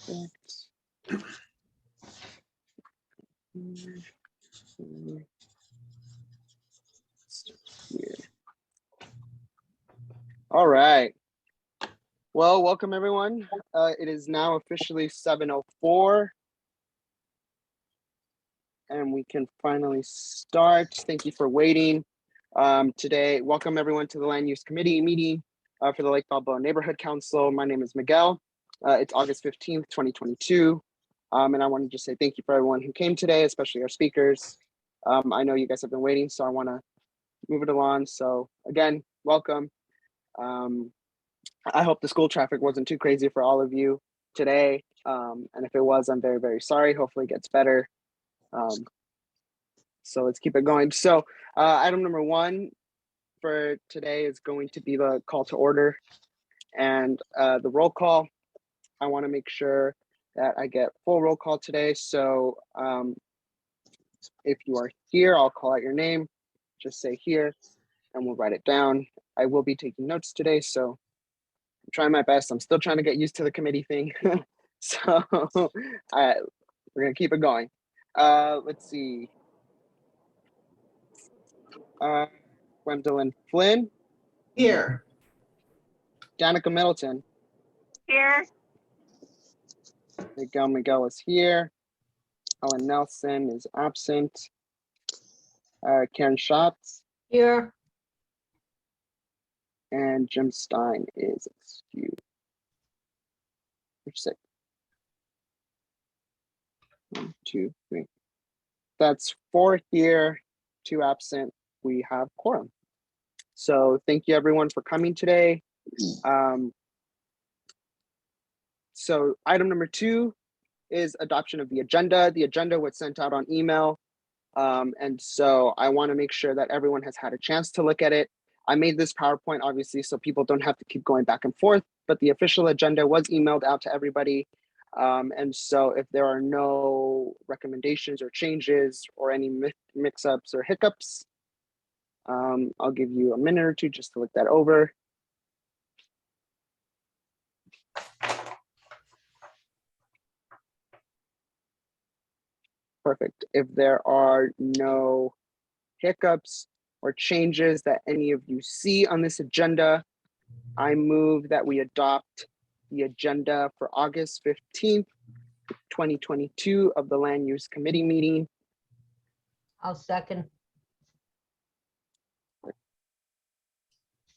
All right. Well, welcome everyone. It is now officially 7:04. And we can finally start. Thank you for waiting. Today, welcome everyone to the Land Use Committee meeting for the Lake Balboa Neighborhood Council. My name is Miguel. It's August 15th, 2022. And I want to just say thank you for everyone who came today, especially our speakers. I know you guys have been waiting, so I want to move it along. So again, welcome. I hope the school traffic wasn't too crazy for all of you today. And if it was, I'm very, very sorry. Hopefully it gets better. So let's keep it going. So item number 1 for today is going to be the call to order and the roll call. I want to make sure that I get full roll call today. So if you are here, I'll call out your name. Just say here and we'll write it down. I will be taking notes today, so I'm trying my best. I'm still trying to get used to the committee thing. So we're going to keep it going. Let's see. Gwendolyn Flynn. Here. Danica Middleton. Here. Miguel is here. Ellen Nelson is absent. Karen Schatz. Here. And Jim Stein is excused. You're sick. 1, 2, 3. That's 4 here, 2 absent. We have quorum. So thank you everyone for coming today. So item number 2 is adoption of the agenda. The agenda was sent out on email. And so I want to make sure that everyone has had a chance to look at it. I made this PowerPoint obviously so people don't have to keep going back and forth, but the official agenda was emailed out to everybody. And so if there are no recommendations or changes or any mix-ups or hiccups, I'll give you a minute or two just to look that over. Perfect. If there are no hiccups or changes that any of you see on this agenda, I move that we adopt the agenda for August 15th, 2022 of the Land Use Committee meeting. I'll second.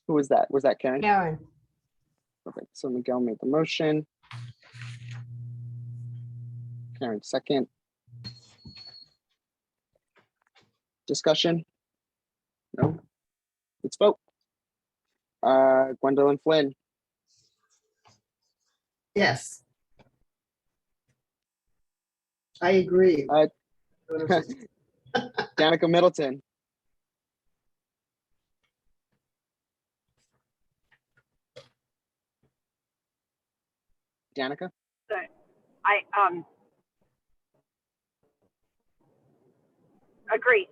Who was that? Was that Karen? Karen. Perfect. So Miguel made the motion. Karen second. Discussion? No? Let's vote. Gwendolyn Flynn. Yes. I agree. Danica Middleton. Danica? I agree.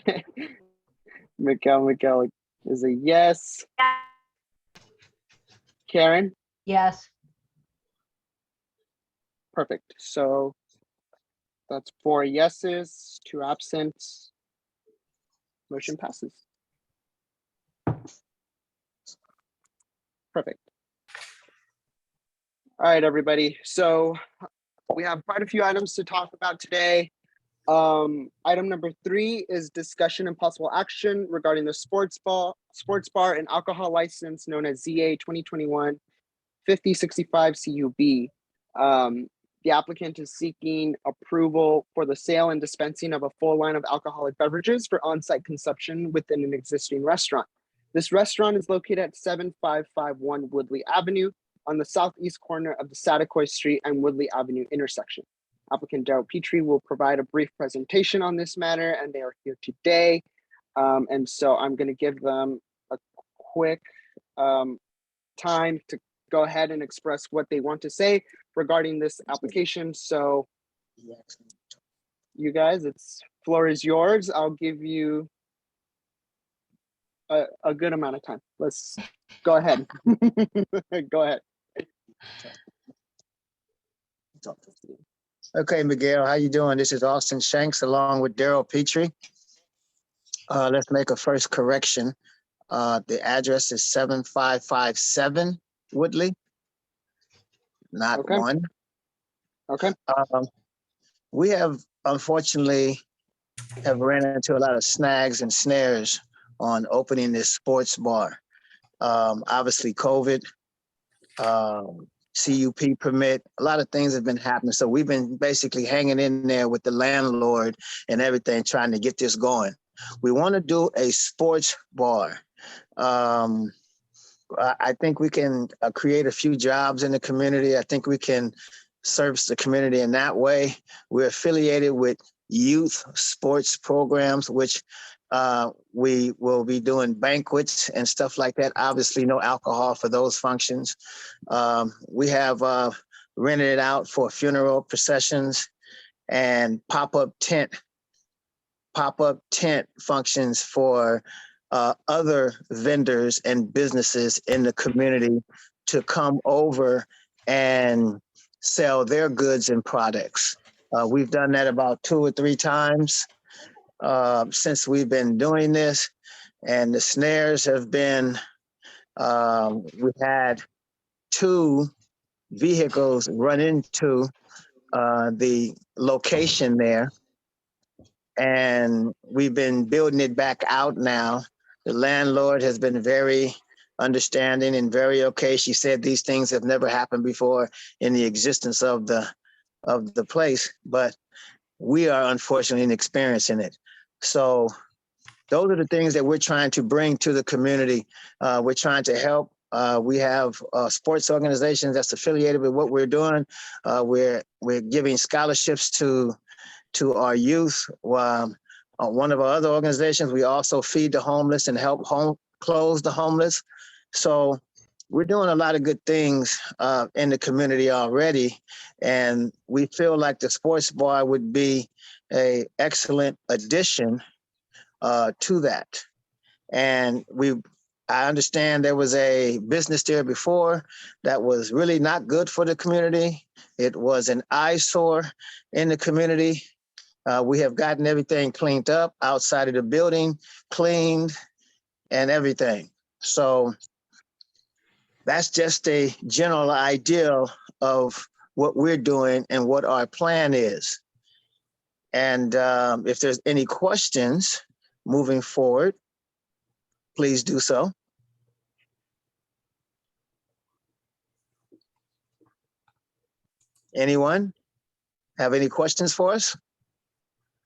Okay. Miguel is a yes. Karen? Yes. Perfect. So that's 4 yeses, 2 absent. Motion passes. Perfect. All right, everybody. So we have quite a few items to talk about today. Item number 3 is discussion and possible action regarding the sports bar and alcohol license known as ZA 2021-5065 CUB. The applicant is seeking approval for the sale and dispensing of a full line of alcoholic beverages for on-site consumption within an existing restaurant. This restaurant is located at 7551 Woodley Avenue on the southeast corner of the Satakoy Street and Woodley Avenue intersection. Applicant Daryl Petrie will provide a brief presentation on this matter, and they are here today. And so I'm going to give them a quick time to go ahead and express what they want to say regarding this application. So you guys, floor is yours. I'll give you a good amount of time. Let's go ahead. Go ahead. Okay, Miguel, how you doing? This is Austin Shanks along with Daryl Petrie. Let's make a first correction. The address is 7557 Woodley, not Okay. 1. Okay. We have unfortunately have ran into a lot of snags and snares on opening this sports bar. Obviously COVID, CUP permit, a lot of things have been happening. So we've been basically hanging in there with the landlord and everything, trying to get this going. We want to do a sports bar. I think we can create a few jobs in the community. I think we can service the community in that way. We're affiliated with youth sports programs, which we will be doing banquets and stuff like that. Obviously, no alcohol for those functions. We have rented it out for funeral processions and pop-up tent functions for other vendors and businesses in the community to come over and sell their goods and products. We've done that about 2 or 3 times since we've been doing this, and the snares have been, we've had 2 vehicles run into the location there, and we've been building it back out now. The landlord has been very understanding and very okay. She said these things have never happened before in the existence of the place, but we are unfortunately experiencing it. So those are the things that we're trying to bring to the community. We're trying to help. We have sports organizations that's affiliated with what we're doing. We're giving scholarships to our youth. One of our other organizations, we also feed the homeless and help clothe the homeless. So we're doing a lot of good things in the community already, and we feel like the sports bar would be an excellent addition to that. And I understand there was a business there before that was really not good for the community. It was an eyesore in the community. We have gotten everything cleaned up outside of the building, cleaned and everything. So that's just a general idea of what we're doing and what our plan is. And if there's any questions moving forward, please do so. Anyone have any questions for us?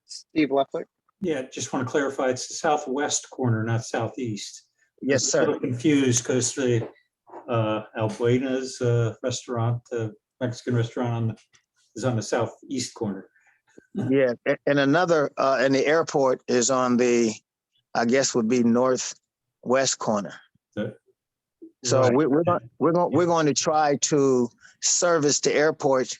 Steve Leffler. Yeah, just want to clarify, it's the southwest corner, not southeast. Yes, I was sir. a little confused because the Albuena's restaurant, Mexican restaurant is on the southeast corner. Yeah, and another, and the airport is on the, I guess would be northwest corner. So Right. we're going to try to service the airport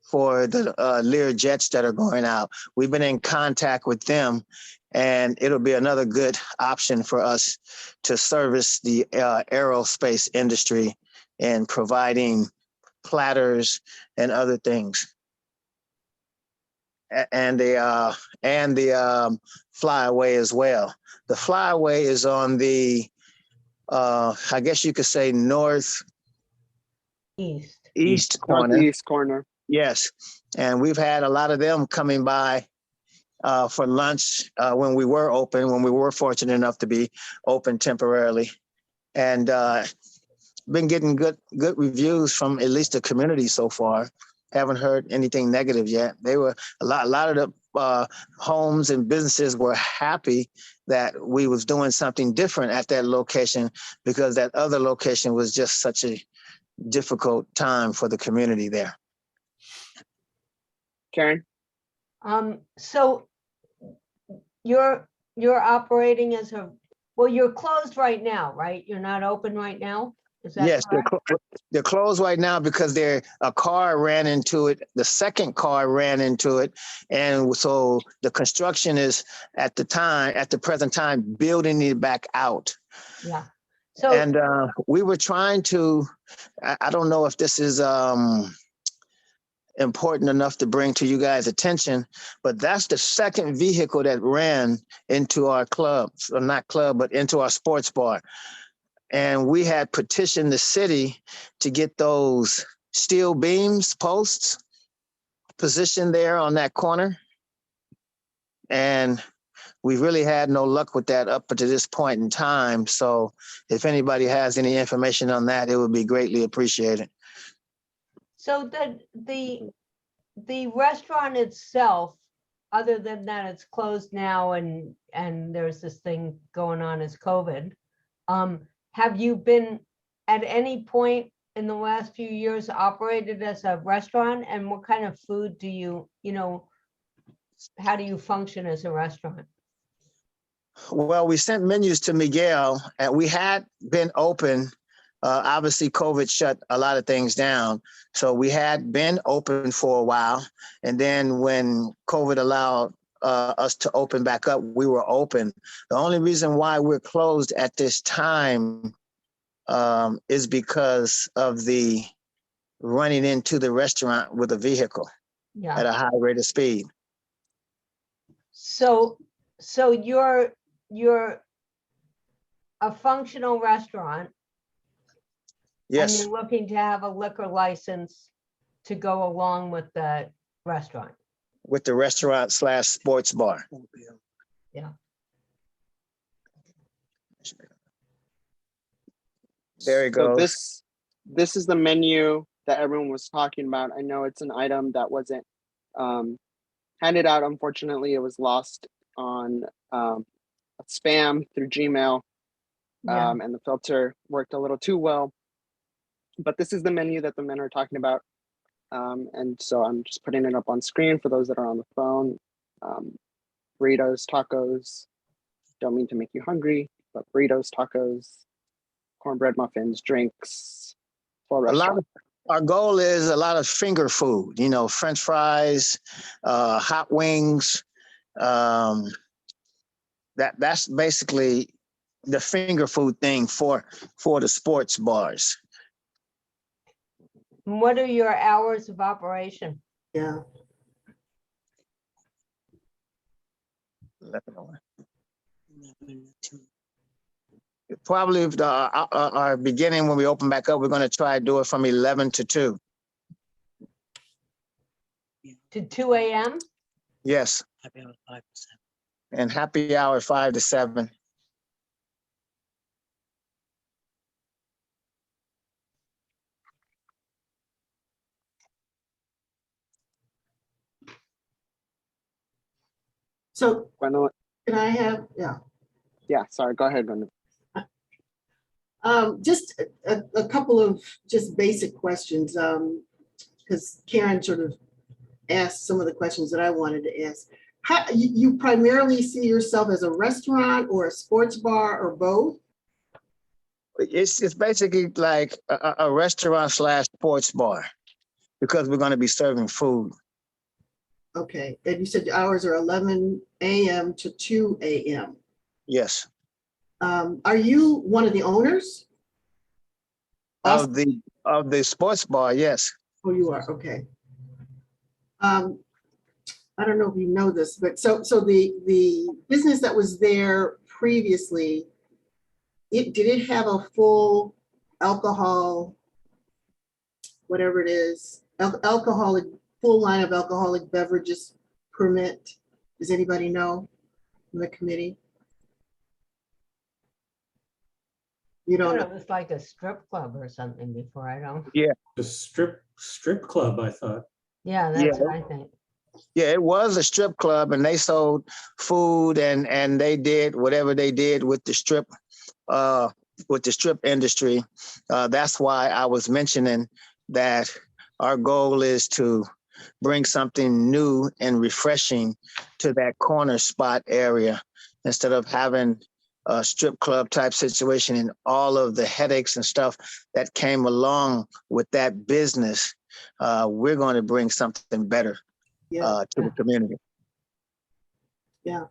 for the Lear jets that are going out. We've been in contact with them, and it'll be another good option for us to service the aerospace industry and providing platters and other things. And the flyaway as well. The flyaway is on the, I guess you could say northeast corner. Northeast corner. Yes, and we've had a lot of them coming by for lunch when we were open, when we were fortunate enough to be open temporarily, and been getting good reviews from at least the community so far. Haven't heard anything negative yet. They were a lot of the homes and businesses were happy that we was doing something different at that location, because that other location was just such a difficult time for the community there. Karen. So you're operating as well, you're closed right now, right? You're not open right now? Is that Yes, correct? they're closed right now because a car ran into it. The second car ran into it. And so the construction is at the present time, building it back out. Yeah. So, And we were trying to, I don't know if this is important enough to bring to you guys' attention, but that's the second vehicle that ran into our club, or not club, but into our sports bar. And we had petitioned the city to get those steel beams posts positioned there on that corner. And we really had no luck with that up to this point in time. So if anybody has any information on that, it would be greatly appreciated. So the restaurant itself, other than that it's closed now and there's this thing going on as COVID, have you been at any point in the last few years operated as a restaurant? And what kind of food do you how do you function as a restaurant? Well, we sent menus to Miguel, and we had been open. Obviously, COVID shut a lot of things down. So we had been open for a while. And then when COVID allowed us to open back up, we were open. The only reason why we're closed at this time is because of the running into the restaurant with a vehicle Yeah. at a high rate of speed. So you're a functional restaurant. And Yes, you're looking to have a liquor license to go along with the restaurant. with the restaurant / sports bar. Yeah. There you So go. this is the menu that everyone was talking about. I know it's an item that wasn't handed out. Unfortunately, it was lost on spam through Gmail, Yeah. and the filter worked a little too well. But this is the menu that the men are talking about. And so I'm just putting it up on screen for those that are on the phone. Burritos, tacos, don't mean to make you hungry, but burritos, tacos, cornbread muffins, drinks, full A lot restaurant. of our goal is a lot of finger food, French fries, hot wings. That's basically the finger food thing for the sports bars. And what are your hours of operation? Yeah, Probably our beginning when we open back up, we're going to try to do it from 11 to 2. To 2 a.m.? Yes. And happy hour 5 to 7. so Gwendolyn, can I have, yeah, sorry, go ahead, Gwendolyn. just a couple of just basic questions, because Karen sort of asked some of the questions that I wanted to ask. How, you primarily see yourself as a restaurant or a sports bar or both? It's basically like a restaurant / sports bar because we're going to be serving food. Okay, and you said the hours are 11 a.m. to 2 a.m. Yes. Are you one of the owners? Of the sports bar, yes. Oh, you are, okay. I don't know if you know this, but so the business that was there previously, did it have a full alcohol, whatever it is, alcoholic, full line of alcoholic beverages permit? Does anybody know in the committee? You I don't thought know? it was like a strip club or something before. I don't. The strip club, I thought. Yeah, that's what I think. Yeah, it was a strip club and they sold food and they did whatever they did with the strip industry. That's why I was mentioning that our goal is to bring something new and refreshing to that corner spot area instead of having a strip club type situation and all of the headaches and stuff that came along with that business. We're going to bring something better Yeah, to the community. yeah.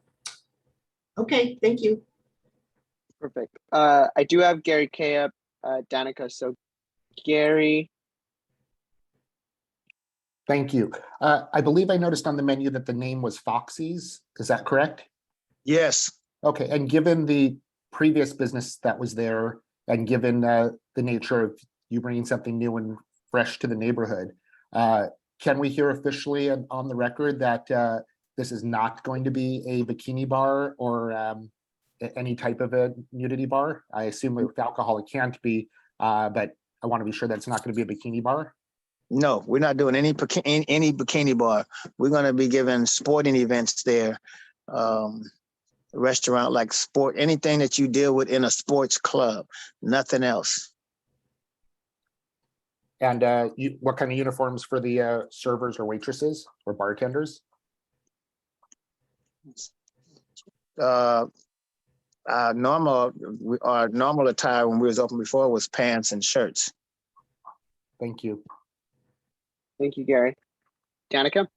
Okay, thank you. Perfect. I do have Gary K up, Danica. So Gary, Thank you. I believe I noticed on the menu that the name was Foxy's. Is that correct? Yes. Okay, and given the previous business that was there, and given the nature of you bringing something new and fresh to the neighborhood, can we hear officially on the record that this is not going to be a bikini bar or any type of a nudity bar? I assume with alcohol it can't be, but I want to be sure that it's not going to be a bikini bar. No, we're not doing any bikini bar. We're going to be giving sporting events there. Restaurant like sport, anything that you deal with in a sports club, nothing else. And what kind of uniforms for the servers or waitresses or bartenders? Our normal attire when we was open before was pants and shirts. Thank you. Thank you, Gary. Danica?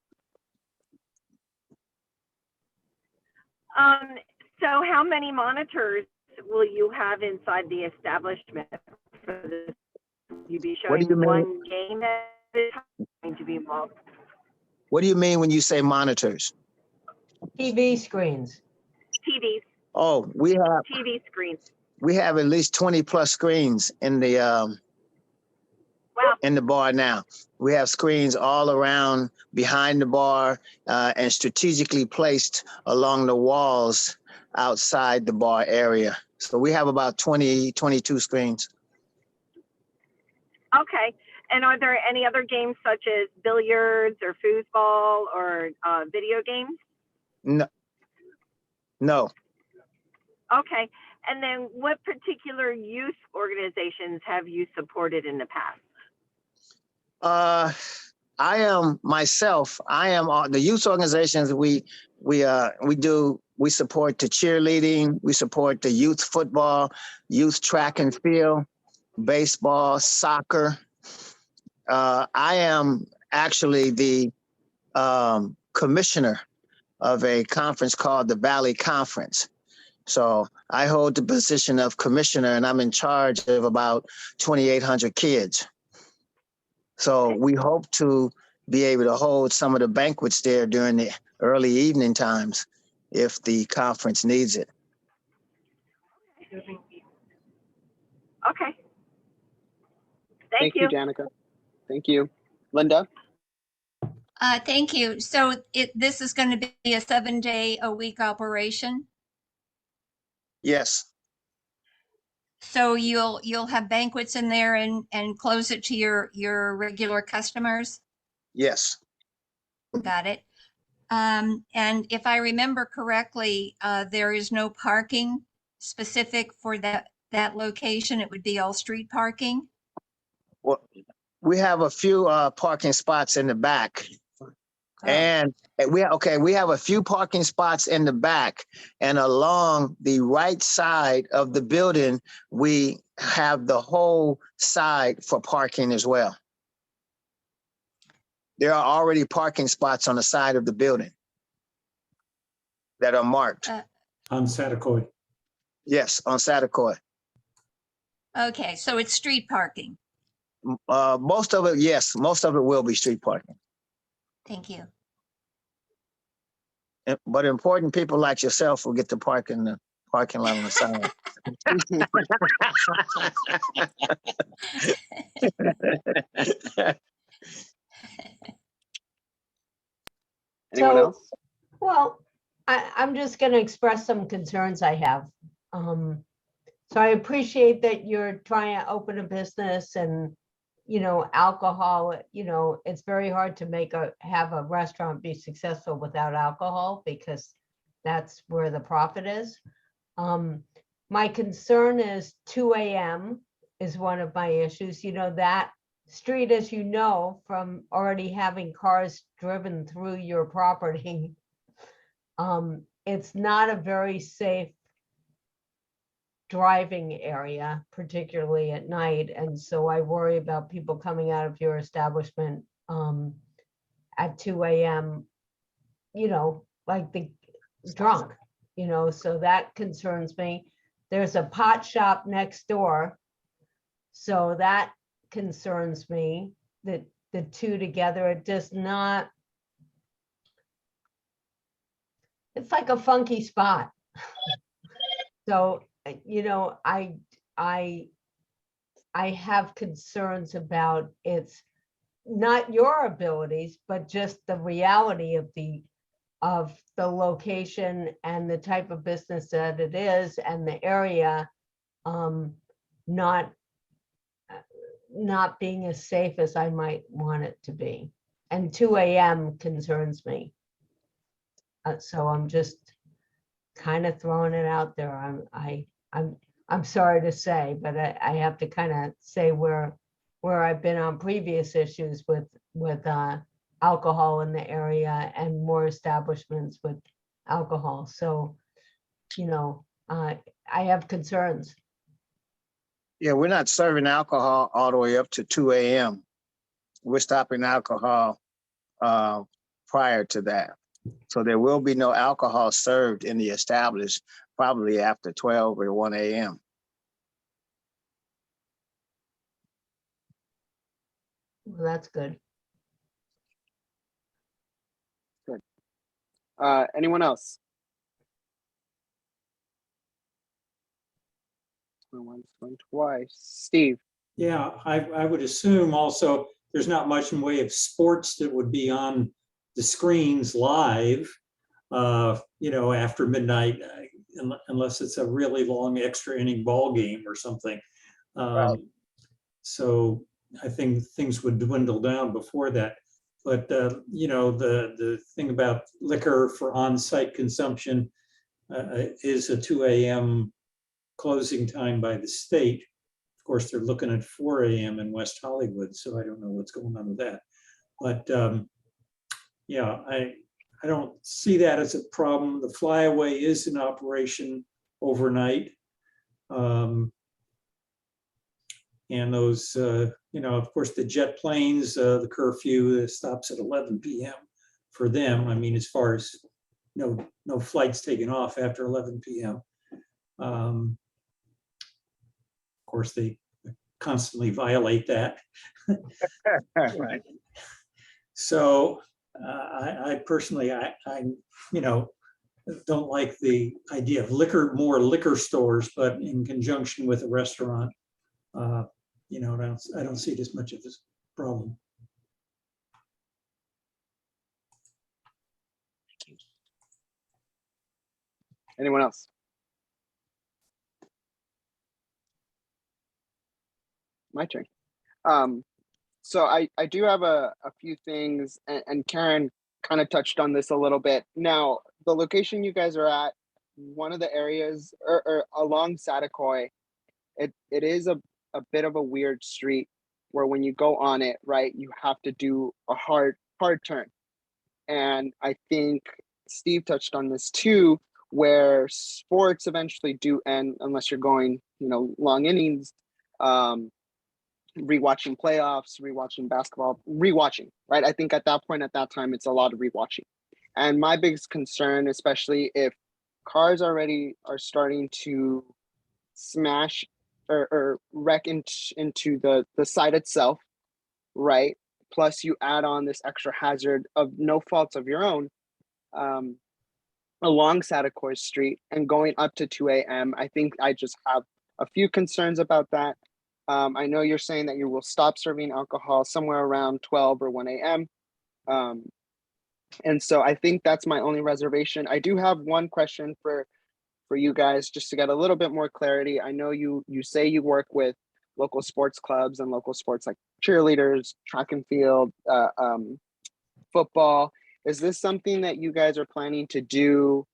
So how many monitors will you have inside the establishment for this? Will you be What do showing you mean? one game at a time? Going to be multiple What do you mean when you say monitors? TV screens. TVs, Oh, we screens. have at least 20 plus screens in the Wow. in the bar now. We have screens all around behind the bar and strategically placed along the walls outside the bar area. So we have about 20, 22 screens. Okay. And are there any other games such as billiards or foosball or video games? No. No. Okay. And then what particular youth organizations have you supported in the past? I am myself. I am the youth organizations. We support the cheerleading. We support the youth football, youth track and field, baseball, soccer. I am actually the commissioner of a conference called the Valley Conference. So I hold the position of commissioner, and I'm in charge of about 2,800 kids. So we hope to be able to hold some of the banquets there during the early evening times if the conference needs it. Okay. Thank you, Danica. Thank you. Linda? Thank you. So this is going to be a 7-day-a-week operation. Yes. So you'll have banquets in there and close it to your regular customers. Yes. Got it. And if I remember correctly, there is no parking specific for that location. It would be all street parking. Well, we have a few parking spots in the back. Oh. And we have a few parking spots in the back, and along the right side of the building, we have the whole side for parking as well. There are already parking spots on the side of the building that are marked. On Satacoy. Yes, on Satacoy. Okay, so it's street parking. Most of it, yes, most of it will be street parking. Thank you. But important people like yourself will get to park in the parking lot on the side. Anyone else? Well, I'm just going to express some concerns I have. So I appreciate that you're trying to open a business and, alcohol, it's very hard to have a restaurant be successful without alcohol because that's where the profit is. My concern is 2 a.m. is one of my issues. That street, as you know, from already having cars driven through your property, it's not a very safe driving area, particularly at night. And so I worry about people coming out of your establishment at 2 a.m., like the drunk, so that concerns me. There's a pot shop next door. So that concerns me that the two together. It does not. It's like a funky spot. So, you know, I have concerns about its, not your abilities, but just the reality of the location and the type of business that it is and the area, not being as safe as I might want it to be. And 2 a.m. concerns me. So I'm just kind of throwing it out there. I'm sorry to say, but I have to kind of say where I've been on previous issues with alcohol in the area and more establishments with alcohol. So, you know, I have concerns. Yeah, we're not serving alcohol all the way up to 2 a.m. We're stopping alcohol prior to that. So there will be no alcohol served in the establishment probably after 12 or 1 a.m. Well, that's good. Anyone else? Once, going twice. Steve. Yeah, I would assume also there's not much in way of sports that would be on the screens live, you know, after midnight, unless it's a really long extra inning ball game or something. Right. So I think things would dwindle down before that. But, you know, the thing about liquor for on-site consumption is a 2 a.m. closing time by the state. Of course, they're looking at 4 a.m. in West Hollywood, so I don't know what's going on with that. But yeah, I don't see that as a problem. The flyaway is in operation overnight. And those, you know, of course, the jet planes, the curfew stops at 11 p.m. for them. I mean, as far as no flights taking off after 11 p.m. Of course, they constantly violate that. Right. So I personally, I you know, don't like the idea of more liquor stores, but in conjunction with a restaurant, you know, I don't see it as much of a problem. Anyone else? My turn. So I do have a few things, and Karen kind of touched on this a little bit. Now, the location you guys are at, one of the areas or along Satakoy, it is a bit of a weird street where when you go on it, right, you have to do a hard turn. And I think Steve touched on this too, where sports eventually do end unless you're going, you know, long innings, rewatching playoffs, rewatching basketball, rewatching, right? I think at that point, at that time, it's a lot of rewatching. And my biggest concern, especially if cars already are starting to smash or wreck into the site itself, right? Plus you add on this extra hazard of no faults of your own, along Satakoy Street and going up to 2 a.m. I think I just have a few concerns about that. I know you're saying that you will stop serving alcohol somewhere around 12 or 1 a.m. And so I think that's my only reservation. I do have one question for you guys, just to get a little bit more clarity. I know you say you work with local sports clubs and local sports like cheerleaders, track and field, football. Is this something that you guys are planning to do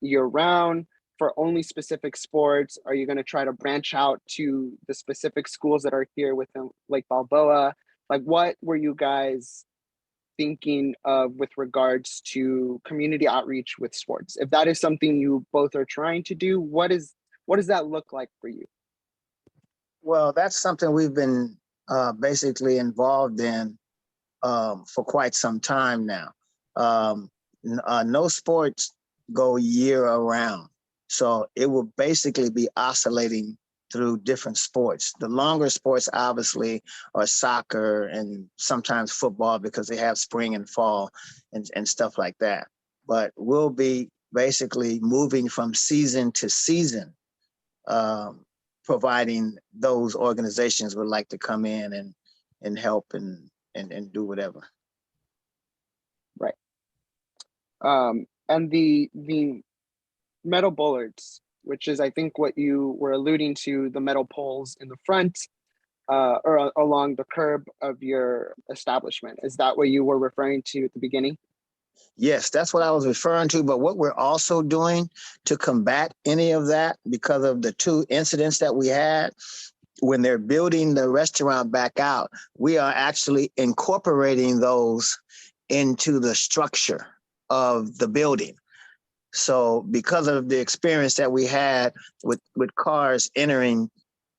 year round for only specific sports? Are you going to try to branch out to the specific schools that are here within Lake Balboa? Like, what were you guys thinking of with regards to community outreach with sports? If that is something you both are trying to do, what does that look like for you? Well, that's something we've been basically involved in for quite some time now. No sports go year around. So it will basically be oscillating through different sports. The longer sports obviously are soccer and sometimes football because they have spring and fall and stuff like that. But we'll be basically moving from season to season, providing those organizations would like to come in and help and do whatever. Right. And the metal bollards, which is I think what you were alluding to, the metal poles in the front or along the curb of your establishment. Is that what you were referring to at the beginning? Yes, that's what I was referring to. But what we're also doing to combat any of that, because of the 2 incidents that we had, when they're building the restaurant back out, we are actually incorporating those into the structure of the building. So because of the experience that we had with cars entering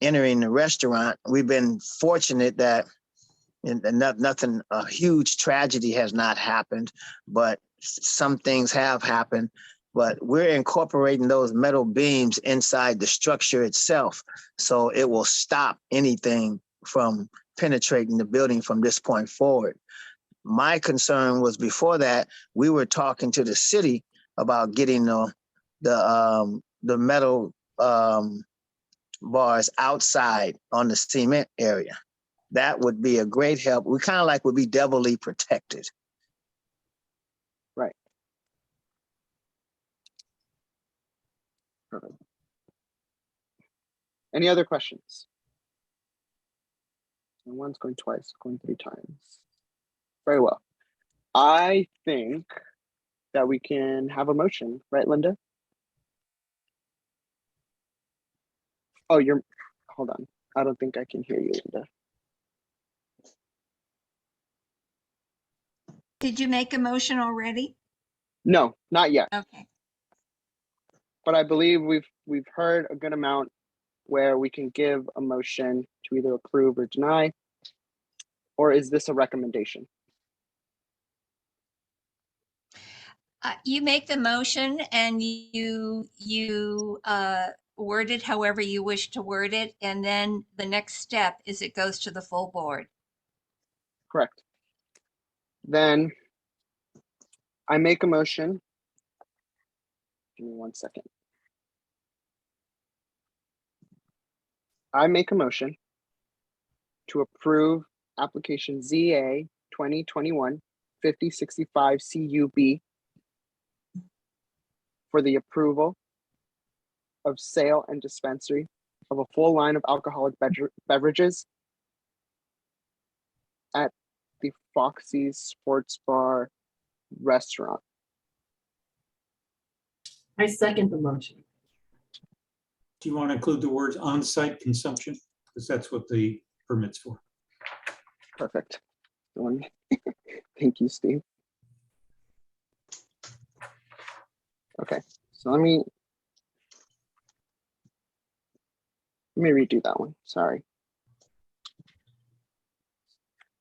the restaurant, we've been fortunate that nothing, a huge tragedy has not happened, but some things have happened. But we're incorporating those metal beams inside the structure itself, so it will stop anything from penetrating the building from this point forward. My concern was before that, we were talking to the city about getting the metal bars outside on the cement area. That would be a great help. We kind of like would be doubly protected. Right. Perfect. Any other questions? One's going twice, going 3 times. Very well. I think that we can have a motion, right, Linda? Oh, hold on. I don't think I can hear you, Linda. Did you make a motion already? No, not yet. Okay. But I believe we've heard a good amount where we can give a motion to either approve or deny. Or is this a recommendation? You make the motion and you word it however you wish to word it, and then the next step is it goes to the full board. Correct. Then I make a motion. Give me 1 second. I make a motion to approve application ZA 2021-5065 CUB for the approval of sale and dispensary of a full line of alcoholic beverages at the Foxy's Sports Bar restaurant. I second the motion. Do you want to include the words on-site consumption? Because that's what the permit's for. Perfect. Thank you, Steve. Okay, so let me redo that one. Sorry.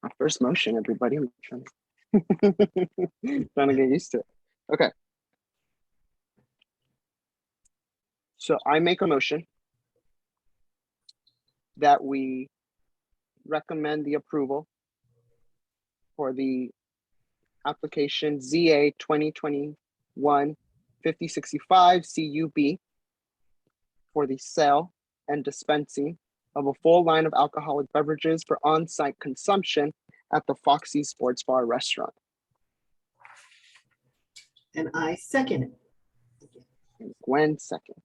My first motion, everybody. I'm trying to get used to it. Okay. So I make a motion that we recommend the approval for the application ZA 2021-5065 CUB for the sale and dispensing of a full line of alcoholic beverages for on-site consumption at the Foxy Sports Bar restaurant. And I second it. And Gwen seconds.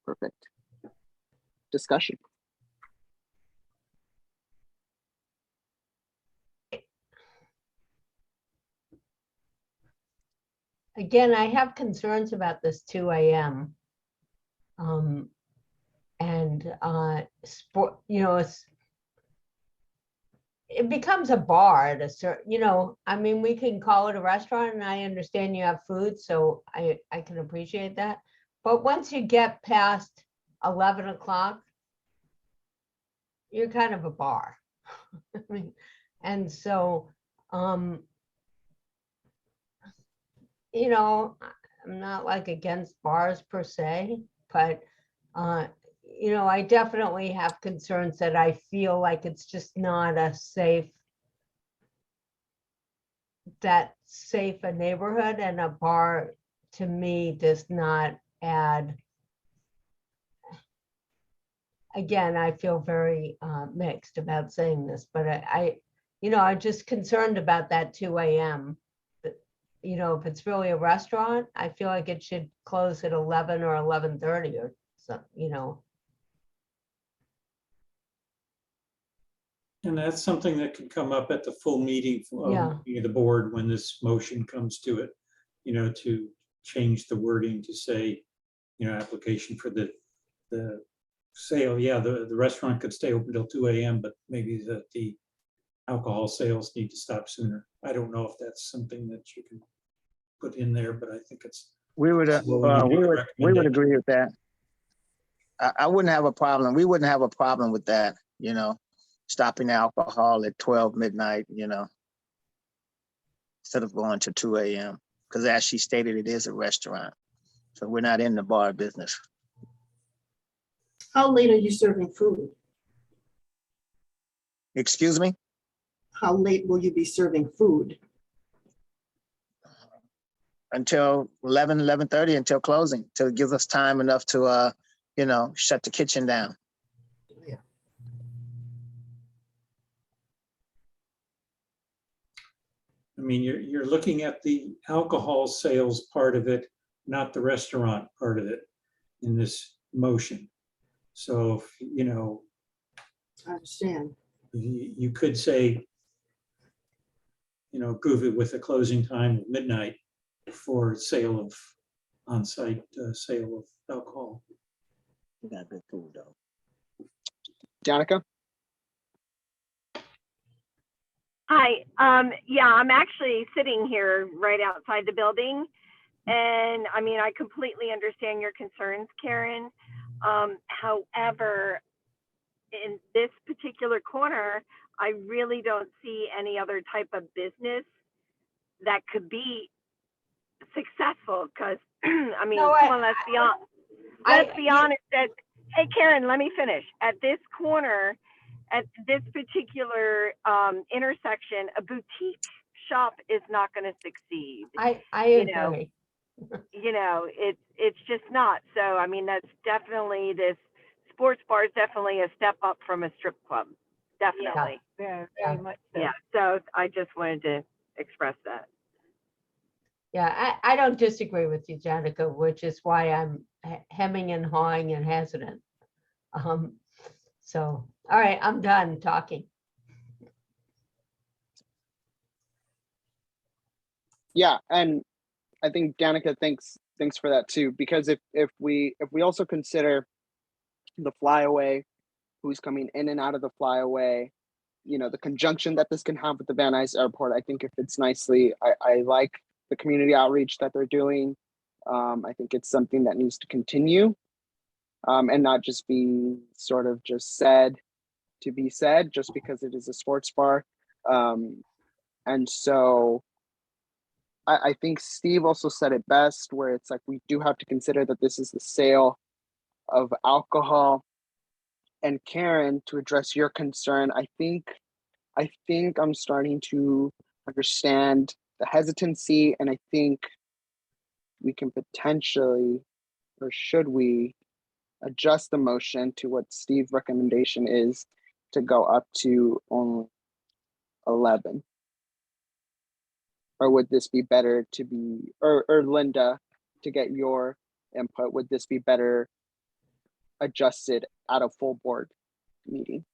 Perfect. Discussion. Again, I have concerns about this 2 a.m. Sport, it becomes a bar at a certain, I mean, we can call it a restaurant and I understand you have food, so I can appreciate that. But once you get past 11 o'clock, you're kind of a bar. I mean, and so you know, I'm not like against bars per se, but, you know, I definitely have concerns that I feel like it's just not a safe, that safe a neighborhood, and a bar to me does not add. Again, I feel very mixed about saying this, but you know, I'm just concerned about that 2 a.m. But, you know, if it's really a restaurant, I feel like it should close at 11 or 11:30 or something, you know. And that's something that can come up at the full meeting Yeah. of the board when this motion comes to it, you know, to change the wording to say, you know, application for the sale. Yeah, the restaurant could stay open till 2 a.m., but maybe the alcohol sales need to stop sooner. I don't know if that's something that you can put in there, but I think it's. We would agree with that. I wouldn't have a problem. We wouldn't have a problem with that, you know, stopping alcohol at 12 midnight, you know, instead of going to 2 a.m. Because as she stated, it is a restaurant. So we're not in the bar business. How late are you serving food? Excuse me? How late will you be serving food? Until 11, 11:30, until closing, till it gives us time enough to, you know, shut the kitchen down. Yeah. I mean, you're looking at the alcohol sales part of it, not the restaurant part of it in this motion. So, if, you know, I understand. you could say, you know, approve it with a closing time of midnight for sale of on-site sale of alcohol. We got good food though. Danica? Hi, yeah, I'm actually sitting here right outside the building. And I mean, I completely understand your concerns, Karen. However, in this particular corner, I really don't see any other type of business that could be successful, because, I mean, No, come on, let's be honest. Let's be you- honest that, hey, Karen, let me finish. At this corner, at this particular intersection, a boutique shop is not going to succeed. I you know, agree. You know, it's just not. So, I mean, that's definitely, this sports bar is definitely a step up from a strip club. Definitely. Yeah, very yeah. much so. Yeah. So I just wanted to express that. Yeah, I don't disagree with you, Janica, which is why I'm hemming and hawing and hesitant. So, all right, I'm done talking. Yeah, and I think Danica, thanks for that too, because if we also consider the flyaway, who's coming in and out of the flyaway, you know, the conjunction that this can have with the Van Nuys Airport, I think it fits nicely. I like the community outreach that they're doing. I think it's something that needs to continue, and not just be sort of just said to be said just because it is a sports bar. And so I think Steve also said it best, where it's like we do have to consider that this is the sale of alcohol. And Karen, to address your concern, I think I'm starting to understand the hesitancy, and I think we can potentially, or should we, adjust the motion to what Steve's recommendation is to go up to only 11. Or would this be better to be, or Linda, to get your input, would this be better adjusted at a full board meeting?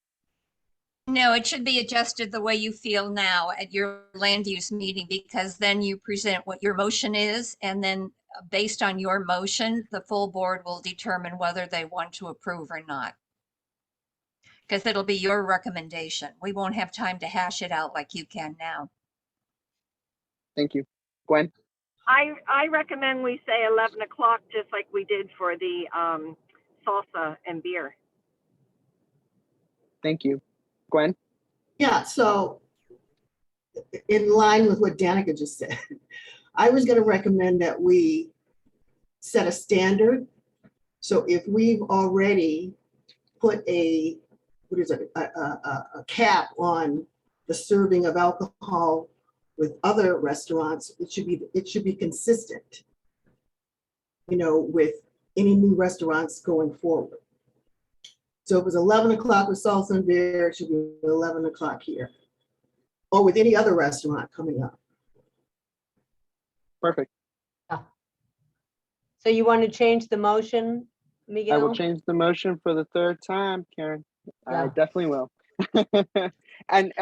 No, it should be adjusted the way you feel now at your land use meeting, because then you present what your motion is, and then based on your motion, the full board will determine whether they want to approve or not. Because it'll be your recommendation. We won't have time to hash it out like you can now. Thank you. Gwen? I recommend we say 11 o'clock, just like we did for the salsa and beer. Thank you. Gwen? Yeah, so in line with what Danica just said, I was gonna recommend that we set a standard. So if we've already put a, what is it, a cap on the serving of alcohol with other restaurants, it should be consistent, you know, with any new restaurants going forward. So if it was 11 o'clock with salsa and beer, it should be 11 o'clock here. Or with any other restaurant coming up. Perfect. So you want to change the motion, I will Miguel? change the motion for the third time, Karen. I Yeah. definitely will. and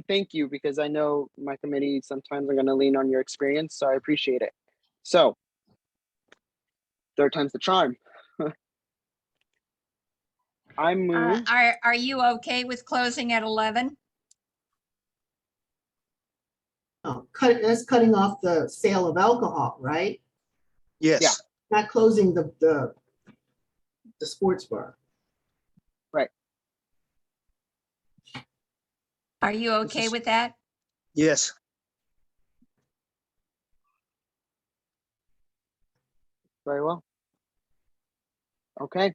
thank you, because I know my committee sometimes are going to lean on your experience, so I appreciate it. So, third time's the charm. I move. Are you okay with closing at 11? Oh, that's cutting off the sale of alcohol, right? Yes. Yeah. Not closing the sports bar. Are you okay with that? Yes. Very well. Okay.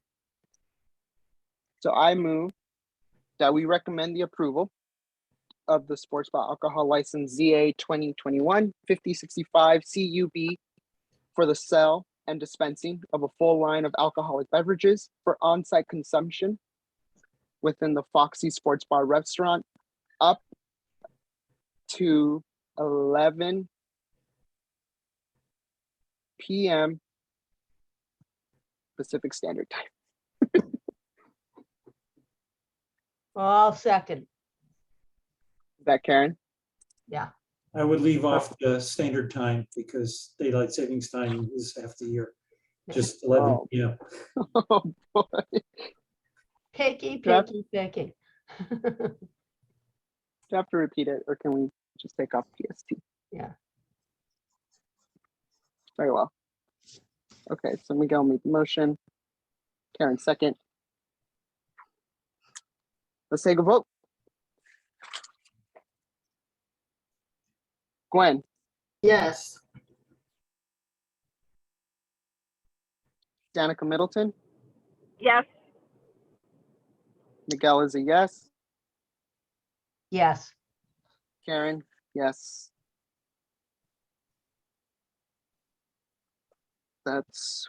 So I move that we recommend the approval of the sports bar alcohol license ZA 2021-5065 CUB for the sale and dispensing of a full line of alcoholic beverages for on-site consumption within the Foxy Sports Bar restaurant up to 11 p.m. Pacific Standard Time. I'll second. Is that Karen? Yeah. I would leave off the standard time because daylight savings time is half the year, just 11 Oh. p.m. Oh boy. Picky, Yep. picky, picky. Do you have to repeat it, or can we just take off PST? Yeah. Very well. Okay, so Miguel made the motion. Karen second. Let's take a vote. Gwen, Yes. Danica Middleton, Yes, Miguel is a yes. Yes. Karen, yes. That's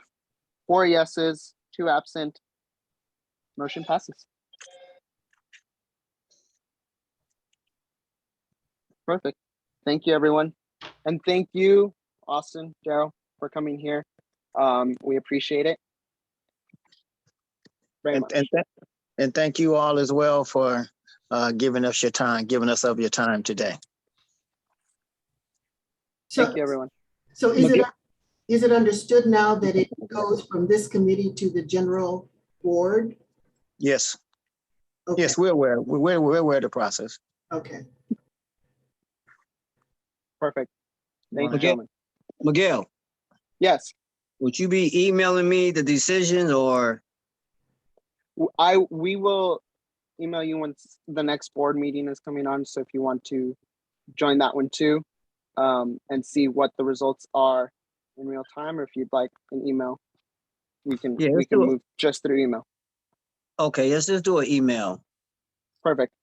4 yeses, 2 absent. Motion passes. Perfect. Thank you, everyone. And thank you, Austin, Daryl, for coming here. We appreciate it very much. And thank you all as well for giving us your time, giving us of your time today. So, Thank you, everyone. so is it understood now that it goes from this committee to the general board? Yes. Okay. Yes, we're aware. We're aware of the process. Okay. Perfect. Thank you, Okay. gentlemen. Miguel, Yes, would you be emailing me the decision or? we will email you once the next board meeting is coming on. So if you want to join that one too, and see what the results are in real time, or if you'd like an email, we can move just through email. Okay, let's just do an email. Perfect.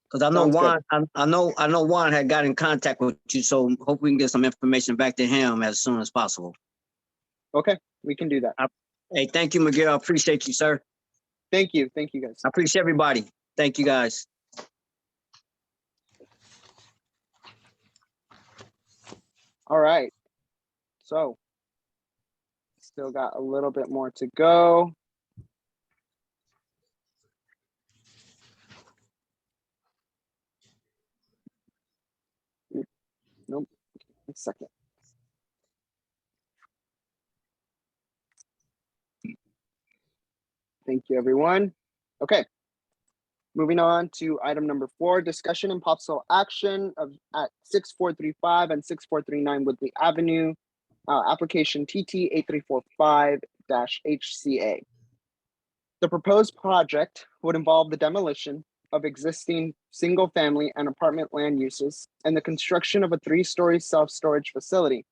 Because I know Sounds Juan, I know Juan had got in contact with you, so hope we can get some information back to him as soon as possible. Okay, we can do that. Hey, thank you, Miguel. I appreciate you, sir. Thank you. Thank you, guys. I appreciate everybody. Thank you, guys. All right. So still got a little bit more to go. Nope. A second. Thank you, everyone. Okay. Moving on to item number 4, discussion and possible action at 6435 and 6439 Woodley Avenue, application TT 8345-HCA. The proposed project would involve the demolition of existing single-family and apartment land uses and the construction of a 3-story self-storage facility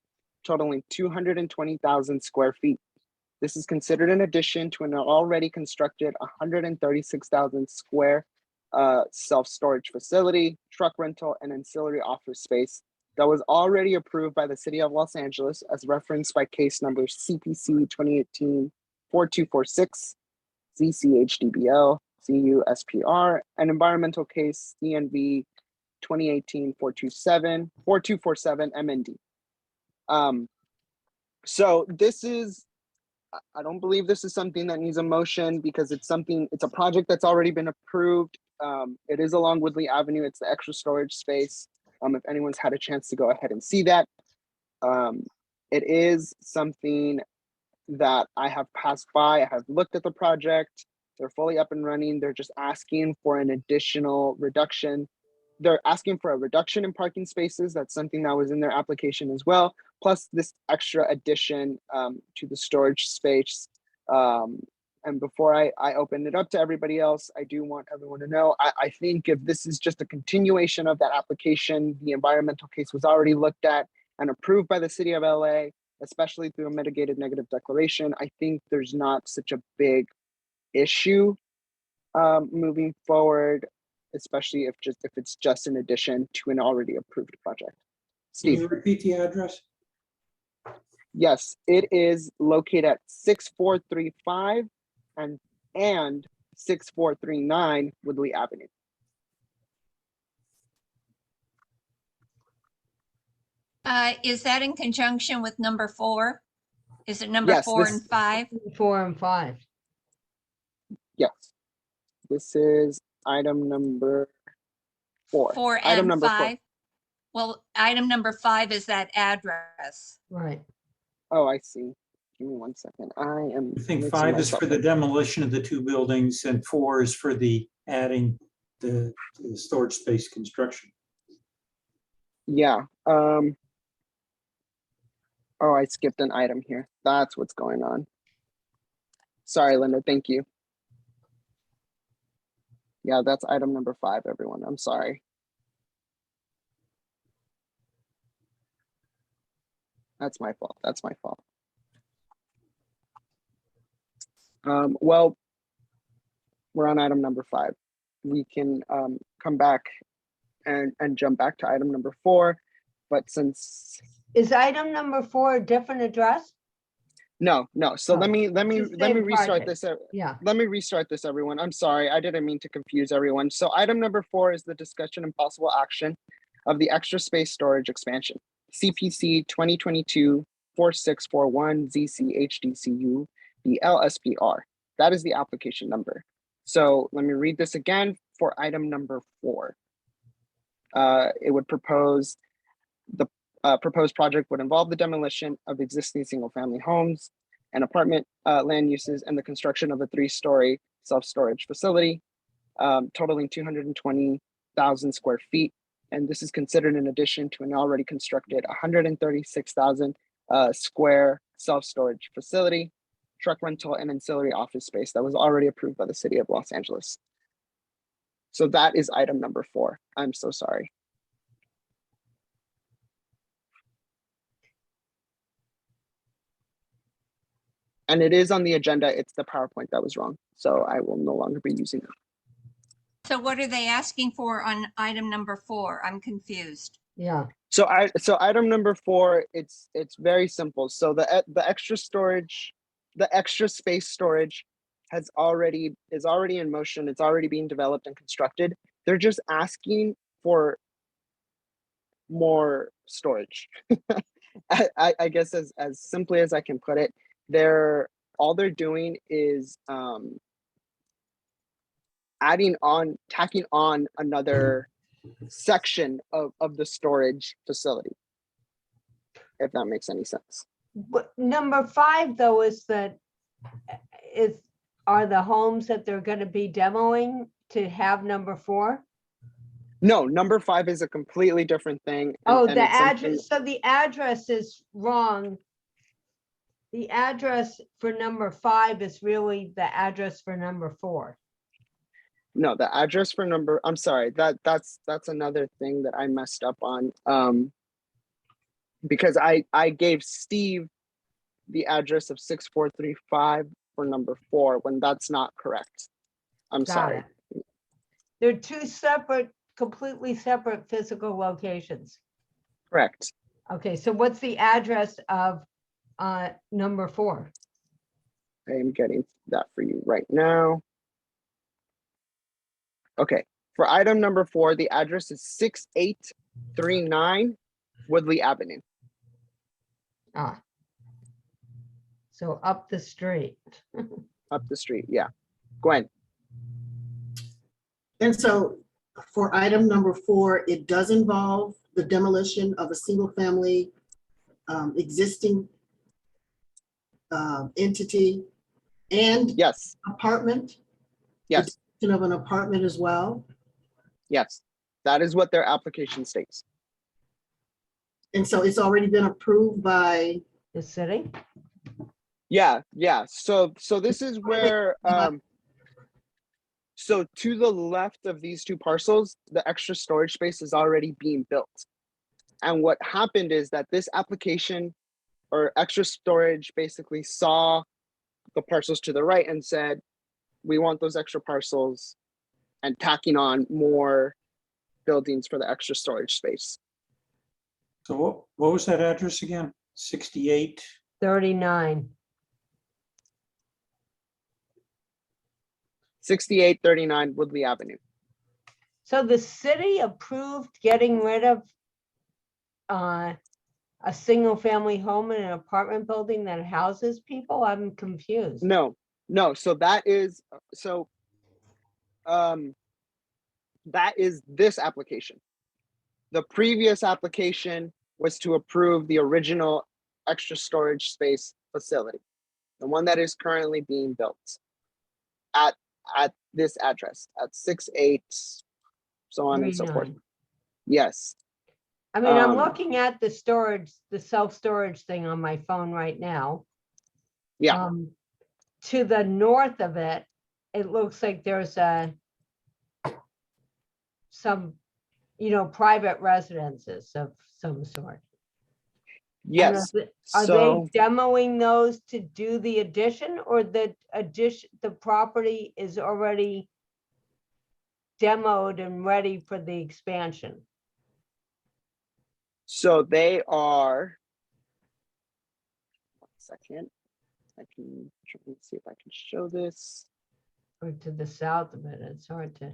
totaling 220,000 square feet. This is considered an addition to an already constructed 136,000 square self-storage facility, truck rental, and ancillary office space that was already approved by the City of Los Angeles as referenced by case number CPC 2018-4246, ZCHDBL, CUSPR, and environmental case CNV 2018-447 MND. So this is, I don't believe this is something that needs a motion because it's a project that's already been approved. It is along Woodley Avenue. It's the extra storage space. If anyone's had a chance to go ahead and see that. It is something that I have passed by. I have looked at the project. They're fully up and running. They're just asking for an additional reduction. They're asking for a reduction in parking spaces. That's something that was in their application as well. Plus this extra addition to the storage space. And before I open it up to everybody else, I do want everyone to know, I think if this is just a continuation of that application, the environmental case was already looked at and approved by the City of LA, especially through a mitigated negative declaration. I think there's not such a big issue moving forward, especially if it's just an addition to an already approved project. Can you Steve? repeat the address? Yes, it is located at 6435 and 6439 Woodley Avenue. Is that in conjunction with number 4? Is it number Yes, 4 this- and 5? 4 and 5. Yes, this is item number 4. 4 Item and number 4. 5? Well, item number 5 is that address. Right. Oh, I see. Give me 1 second. I am. I think mixing 5 is myself for the up. demolition of the 2 buildings and 4 is for the adding the storage space construction. Yeah. Oh, I skipped an item here. That's what's going on. Sorry, Linda. Thank you. Yeah, that's item number 5, everyone. I'm sorry. That's my fault. That's my fault. Well, we're on item number 5. We can come back and jump back to item number 4. But since Is item number 4 a different address? no. So Oh, let me it's the same restart project. this. Yeah. Let me restart this, everyone. I'm sorry. I didn't mean to confuse everyone. So item number 4 is the discussion and possible action of the extra space storage expansion. CPC 2022-4641 ZCHDCU, the LSPR. That is the application number. So let me read this again for item number 4. It would propose the proposed project would involve the demolition of existing single-family homes and apartment land uses and the construction of a 3-story self-storage facility totaling 220,000 square feet. And this is considered in addition to an already constructed 136,000 square self-storage facility, truck rental, and ancillary office space that was already approved by the City of Los Angeles. So that is item number 4. I'm so sorry. And it is on the agenda. It's the PowerPoint that was wrong. So I will no longer be using it. So what are they asking for on item number 4? I'm confused. Yeah. So item number 4, it's very simple. So the extra storage, the extra space storage is already in motion. It's already being developed and constructed. They're just asking for more storage. I guess as simply as I can put it, all they're doing is tacking on another section of the storage facility, if that makes any sense. But number 5 though are the homes that they're going to be demoing to have number 4? No, number 5 is a completely different thing. Oh, and the it's something- address, so the address is wrong. The address for number 5 is really the address for number 4. No, the address for number, I'm sorry, that's another thing that I messed up on. because I gave Steve the address of 6435 for number 4 when that's not correct. I'm Got sorry. it. They're two separate, completely separate physical locations. Correct. Okay, so what's the address of number 4? I am getting that for you right now. Okay, for item number 4, the address is 6839 Woodley Avenue. Ah. So up the street. Up the street, yeah. Gwen, And so for item number 4, it does involve the demolition of a single family existing entity and yes, apartment, yes, of an apartment as well. yes. That is what their application states. And so it's already been approved by, The city? Yeah, yeah. So this is where so to the left of these two parcels, the extra storage space is already being built. And what happened is that this application or extra storage basically saw the parcels to the right and said, we want those extra parcels, and tacking on more buildings for the extra storage space. So what was that address again? 68? 39. 6839 Woodley Avenue. So the city approved getting rid of a single family home in an apartment building that houses people? I'm confused. No, so that is that is this application. The previous application was to approve the original extra storage space facility, the one that is currently being built at this address at 68, so on and so forth. 39. Yes. I mean, I'm looking at the storage, the self-storage thing on my phone right now. Yeah. To the north of it, it looks like there's some, private residences of some sort. Yes. Are So they demoing those to do the addition, or the property is already demoed and ready for the expansion? so they are, 1 second. I can try and see if I can show this. Or to the south of it? It's hard to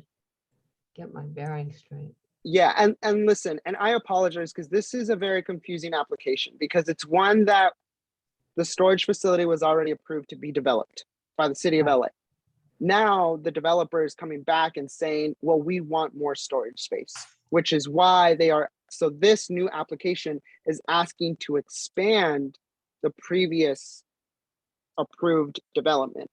get my bearings straight. Yeah, and listen, and I apologize because this is a very confusing application because it's one that the storage facility was already approved to be developed by the city of Right. LA. Now the developer is coming back and saying, well, we want more storage space, which is why so this new application is asking to expand the previous approved development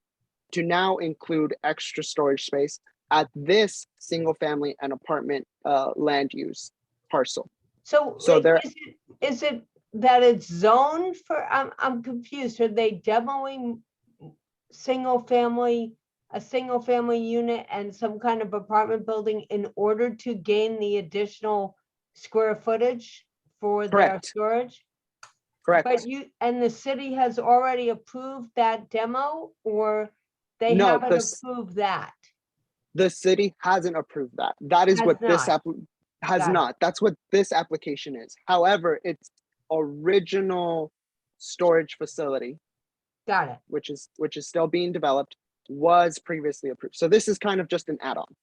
to now include extra storage space at this single family and apartment land use parcel. So there, is it that it's zoned for, I'm confused. Are they demoing a single family unit and some kind of apartment building in order to gain the additional square footage for their Correct. storage? correct. But the city has already approved that demo, or they No, haven't approved that? The city hasn't approved that. That is Has what this not. has Got it. not. That's what this application is. However, its original storage facility, Got it. which is still being developed, was previously approved. So this is kind of just an add-on.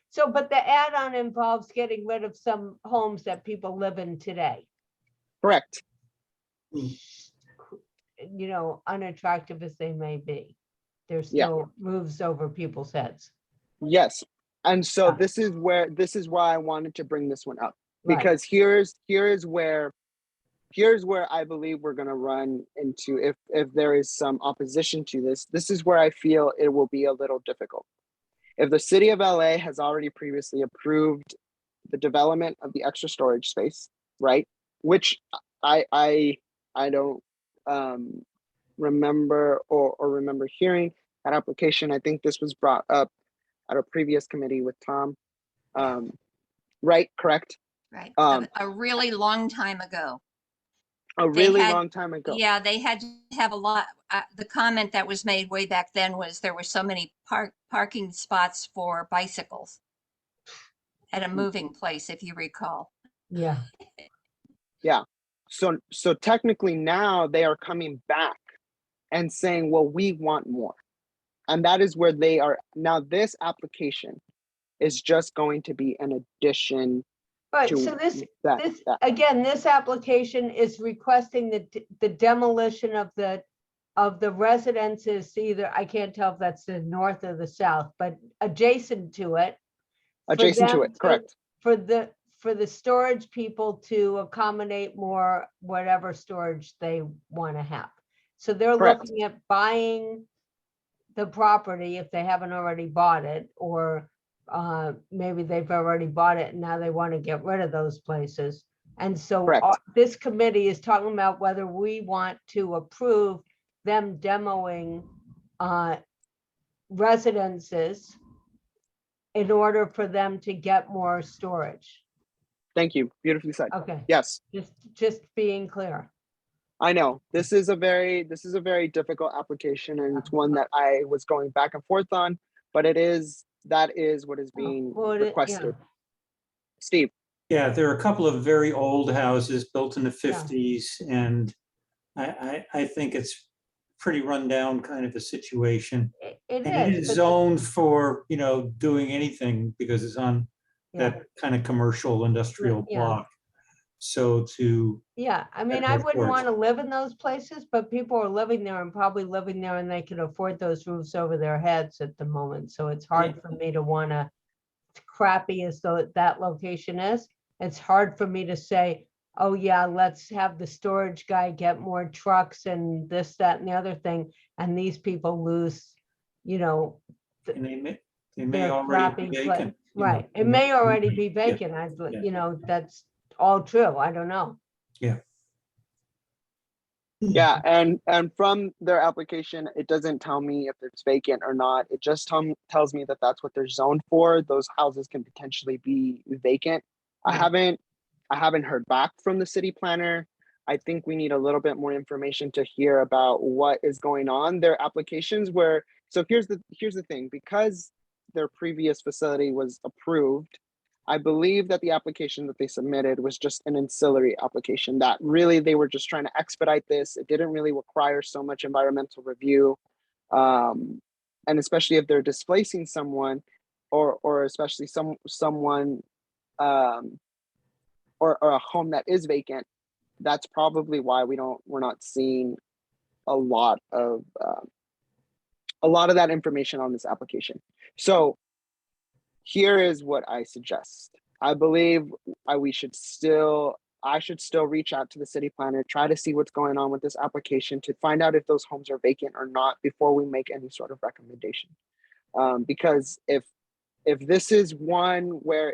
So, but the add-on involves getting rid of some homes that people live in today, Correct. unattractive as they may be. There's Yeah. still roofs over people's heads. Yes. And so Yeah. this is why I wanted to bring this one up. Right. Because here's where I believe we're going to run into, if there is some opposition to this is where I feel it will be a little difficult. If the city of LA has already previously approved the development of the extra storage space, right? Which I don't remember or remember hearing that application. I think this was brought up at a previous committee with Tom. Right? Correct? Right. Um, A really long time ago. a They really had- long time ago. Yeah, they had to have a lot, the comment that was made way back then was there were so many parking spots for bicycles at a moving place, if you recall. Yeah, So technically now they are coming back and saying, well, we want more. And that is where they are. Now this application is just going to be an addition right, to so this, that. again, this application is requesting the demolition of the residences, either, I can't tell if that's the north or the south, but adjacent to it. for Adjacent to them it, correct. For the storage people to accommodate more, whatever storage they want to have. So they're Correct. looking at buying the property if they haven't already bought it, or maybe they've already bought it and now they want to get rid of those places. And so Correct. this committee is talking about whether we want to approve them demoing residences in order for them to get more storage. Thank you. Beautifully said. Okay, Yes, just being clear. I know. This is a very difficult application, and it's one that I was going back and forth on, but that is what is being Well, yeah. requested. Steve, Yeah, there are a couple of very old houses built in the Yeah. 50s, and I think it's pretty rundown kind of a situation. It And it is, is but zoned for, doing anything because it's on yeah, that kind of commercial industrial Yeah. block. So yeah, I mean, I wouldn't want to live in those places, but people are living there and probably living there and they can afford those roofs over their heads at the moment. So it's hard for me to want to, crappy as though that location is, it's hard for me to say, oh yeah, let's have the storage guy get more trucks and this, that, and the other thing. And these people lose, and they may their already be crappy vacant. right. It may already be vacant. That's all true. I don't know. yeah, and from their application, it doesn't tell me if it's vacant or not. It just tells me that that's what they're zoned for. Those houses can potentially be vacant. I Yeah. haven't heard back from the city planner. I think we need a little bit more information to hear about what is going on. Their applications were, so here's the thing, because their previous facility was approved, I believe that the application that they submitted was just an ancillary application that really they were just trying to expedite this. It didn't really require so much environmental review. And especially if they're displacing someone or especially someone or a home that is vacant, that's probably why we're not seeing a lot of that information on this application. So here is what I suggest. I believe I should still reach out to the city planner, try to see what's going on with this application to find out if those homes are vacant or not before we make any sort of recommendation. Because if this is one where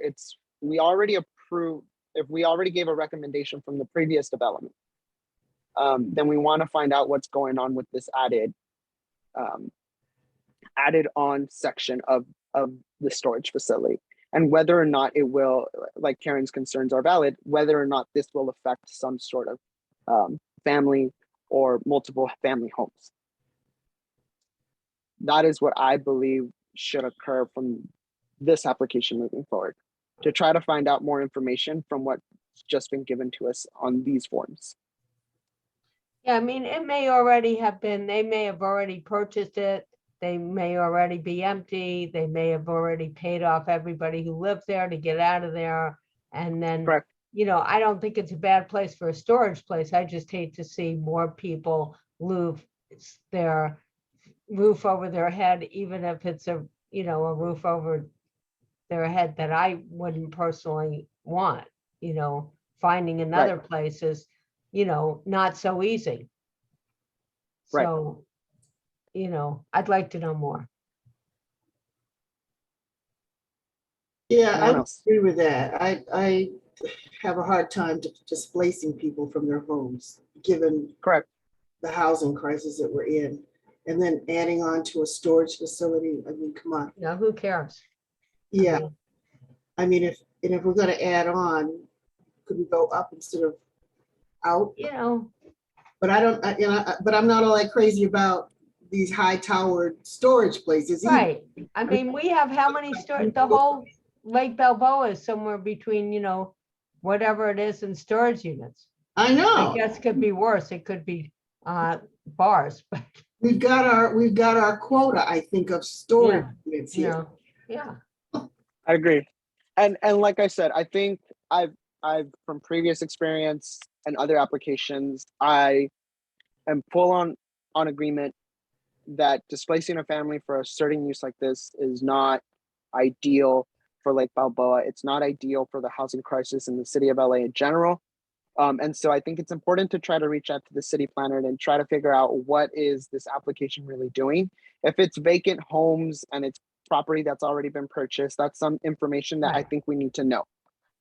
we already approved, if we already gave a recommendation from the previous development, then we want to find out what's going on with this added on section of the storage facility, and whether or not it will, like Karen's concerns are valid, whether or not this will affect some sort of family or multiple family homes. That is what I believe should occur from this application moving forward, to try to find out more information from what's just been given to us on these forms. Yeah, I mean, it may already have been, they may have already purchased it. They may already be empty. They may have already paid off everybody who lived there to get out of there. And then, Correct. I don't think it's a bad place for a storage place. I just hate to see more people lose their roof over their head, even if it's a roof over their head that I wouldn't personally want. Finding another place is, not so easy. Right. So, I'd like to know more. Yeah, Anyone I else? agree with that. I have a hard time displacing people from their homes, given Correct. the housing crisis that we're in. And then adding on to a storage facility, I mean, come on. Who cares? Yeah, I mean, if we're gonna add on, could we go up instead of out, you know, but I don't, you know, but I'm not all that crazy about these high towered storage places either. right. I mean, we have how many storage, the whole Lake Balboa is somewhere between, you know, whatever it is in storage units. I I know. guess could be worse. It could be bars, but We've got our quota, I think, of storage units you here. know, yeah. I agree. And like I said, I think I've from previous experience and other applications, I am full on agreement that displacing a family for a certain use like this is not ideal for Lake Balboa. It's not ideal for the housing crisis in the city of LA in general. And so I think it's important to try to reach out to the city planner and try to figure out what is this application really doing. If it's vacant homes and it's property that's already been purchased, that's some information that I Right. think we need to know.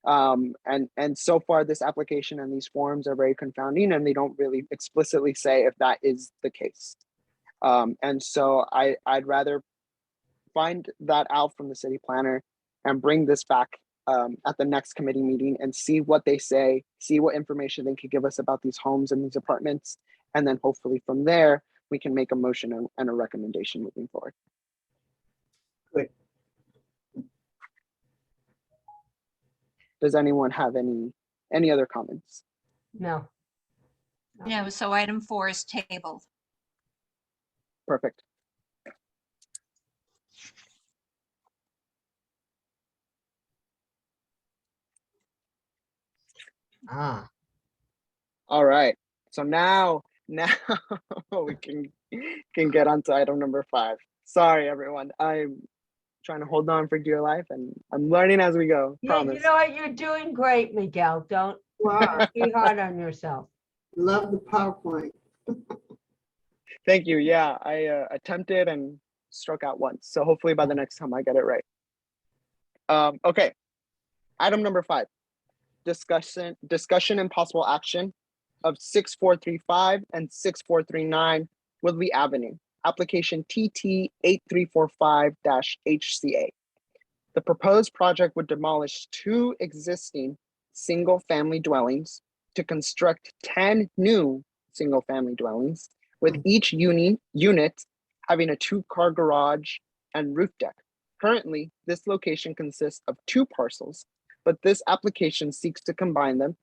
And so far this application and these forms are very confounding and they don't really explicitly say if that is the case. And so I'd rather find that out from the city planner and bring this back at the next committee meeting and see what they say, see what information they could give us about these homes and these apartments. And then hopefully from there, we can make a motion and a recommendation moving forward. Good. Does anyone have any other comments? No. No, so item 4 is tabled. Perfect. Ah, All right. So now we can get on to item number 5. Sorry, everyone. I'm trying to hold on for dear life and I'm learning as we go. you Promise. know what? You're doing great, Miguel. Don't Wow, be hard on yourself. love the PowerPoint. Thank you. Yeah, I attempted and struck out once. So hopefully by the next time I get it right. Okay. Item number 5. Discussion and possible action of 6435 and 6439 Woodley Avenue, application TT 8345-HCA. The proposed project would demolish 2 existing single-family dwellings to construct 10 new single-family dwellings, with each unit having a 2-car garage and roof deck. Currently, this location consists of 2 parcels, but this application seeks to combine them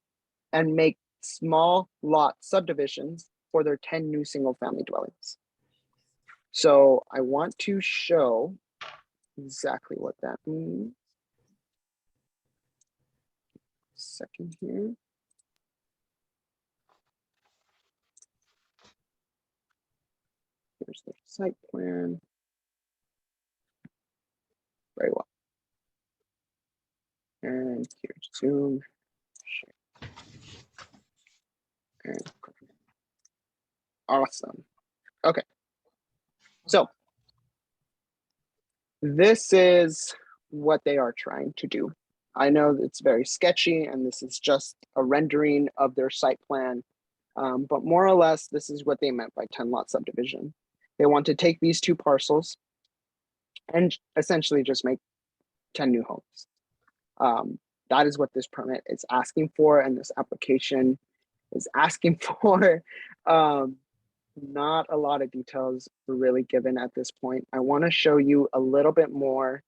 and make small lot subdivisions for their 10 new single-family dwellings. So I want to show exactly what that means. Second here. Here's the site plan. Very well. And here's Zoom. Share. And awesome. Okay. So this is what they are trying to do. I know it's very sketchy and this is just a rendering of their site plan, but more or less, this is what they meant by 10 lot subdivision. They want to take these 2 parcels and essentially just make 10 new homes. That is what this permit is asking for, and this application is asking for. Not a lot of details really given at this point. I want to show you a little bit more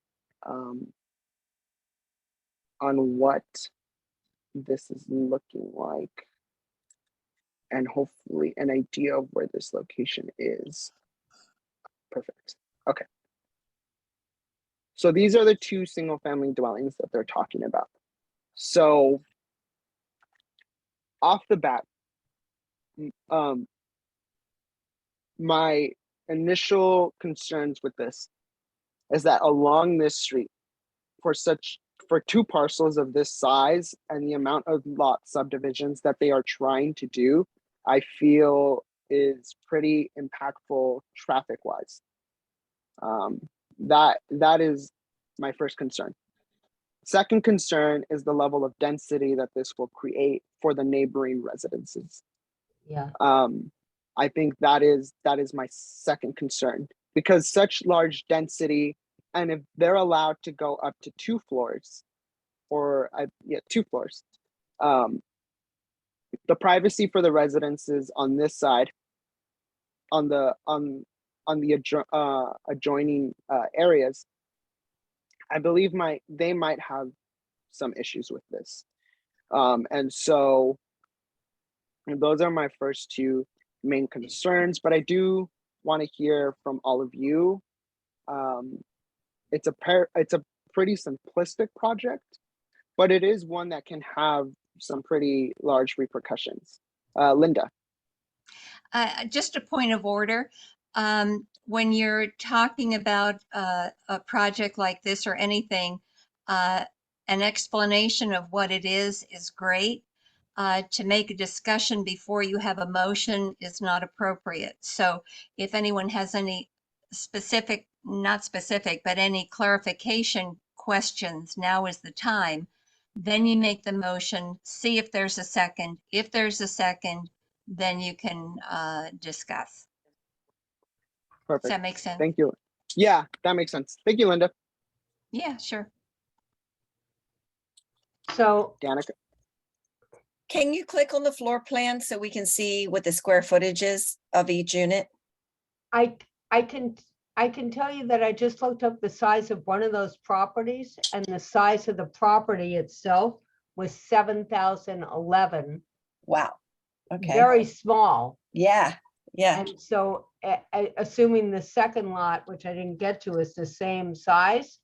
on what this is looking like and hopefully an idea of where this location is. Perfect. Okay. So these are the 2 single family dwellings that they're talking about. So off the bat, my initial concerns with this is that along this street, for 2 parcels of this size and the amount of lot subdivisions that they are trying to do, I feel is pretty impactful traffic wise. That is my first concern. Second concern is the level of density that this will create for the neighboring residences. Yeah. I think that is my second concern, because such large density, and if they're allowed to go up to 2 floors, or 2 floors, the privacy for the residences on this side, on the adjoining areas, I believe they might have some issues with this. And so those are my first two main concerns, but I do want to hear from all of you. It's a pretty simplistic project, but it is one that can have some pretty large repercussions. Linda. Just a point of order. When you're talking about a project like this or anything, an explanation of what it is great. To make a discussion before you have a motion is not appropriate. So if anyone has any specific, not specific, but any clarification questions, now is the time. Then you make the motion, see if there's a second. If there's a second, then you can discuss. Perfect. Does that make sense? Thank you. Yeah, that makes sense. Thank you, Linda. Yeah, sure. So Danica. Can you click on the floor plan so we can see what the square footage is of each unit? I can tell you that I just looked up the size of one of those properties, and the size of the property itself was 7,011. Wow. Okay. Very small. Yeah. Yeah. And so assuming the second lot, which I didn't get to, is the same size,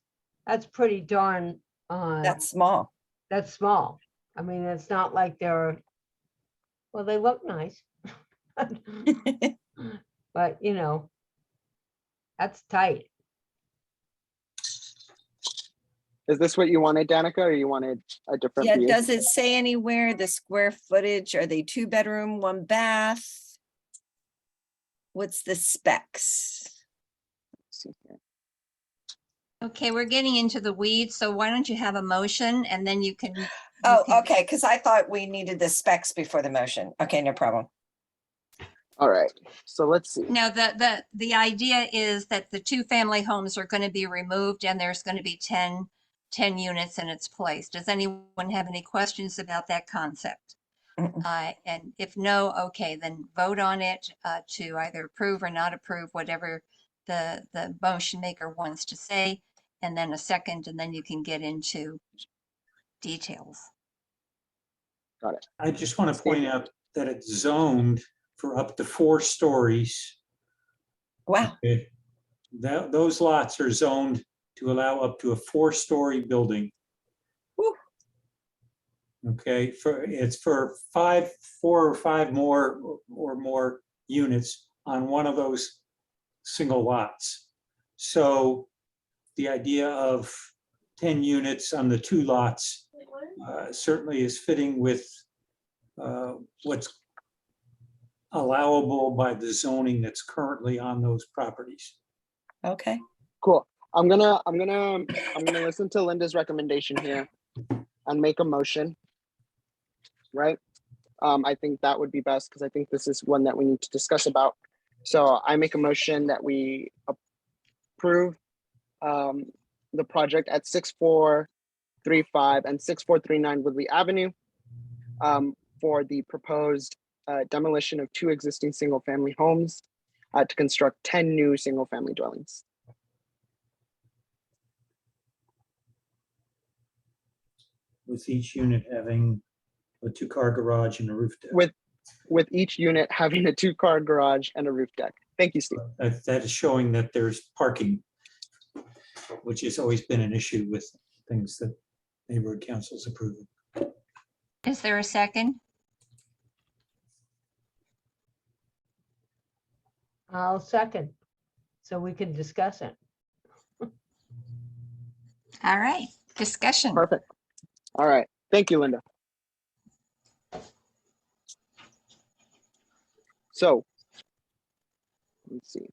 that's pretty darn, That's small. that's small. I mean, it's not like they're, well, they look nice. But, you know, that's tight. Is this what you wanted, Danica, or you wanted a different Yeah. view? Does it say anywhere the square footage? Are they 2-bedroom, 1 bath? What's the specs? Let's see here. Okay, we're getting into the weeds, so why don't you have a motion and then you can. Oh, okay, because I thought we needed the specs before the motion. Okay, no problem. All right, so let's see. Now, the idea is that the 2-family homes are going to be removed and there's going to be 10 units in its place. Does anyone have any questions about that concept? And if no, okay, then vote on it to either approve or not approve, whatever the motion maker wants to say, and then a second, and then you can get into details. Got it. I just want to point out that it's zoned for up to 4 stories. Wow. Okay. Those lots are zoned to allow up to a 4-story building. Whew. Okay, it's for 4 or 5 more or more units on one of those single lots. So the idea of 10 units on the 2 lots certainly is fitting with what's allowable by the zoning that's currently on those properties. Okay. Cool. I'm gonna listen to Linda's recommendation here and make a motion. Right? I think that would be best because I think this is one that we need to discuss about. So I make a motion that we approve the project at 6435 and 6439 Woodley Avenue for the proposed demolition of 2 existing single-family homes to construct 10 new single-family dwellings. With each unit having a 2-car garage and a roof deck. With each unit having a 2-car garage and a roof deck. Thank you, Steve. That is showing that there's parking, which has always been an issue with things that neighborhood councils approve. Is there a second? I'll second, so we can discuss it. All right, discussion. Perfect. All right. Thank you, Linda. So, let's see.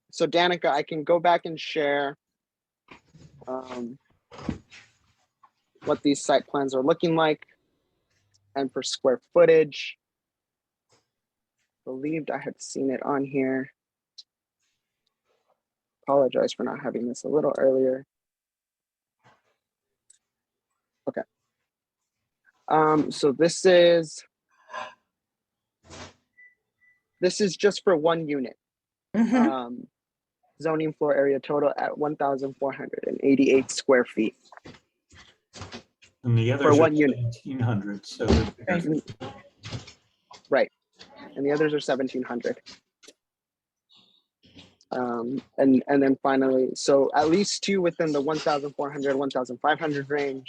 So Danica, I can go back and share what these site plans are looking like. And for square footage, believed I had seen it on here. Apologize for not having this a little earlier. Okay. So this is this is just for one unit. Mhm. Zoning floor area total at 1,488 square feet. And the others are one unit. 1,700, so. Right. And the others are 1,700. And then finally, so at least 2 within the 1,400, 1,500 range,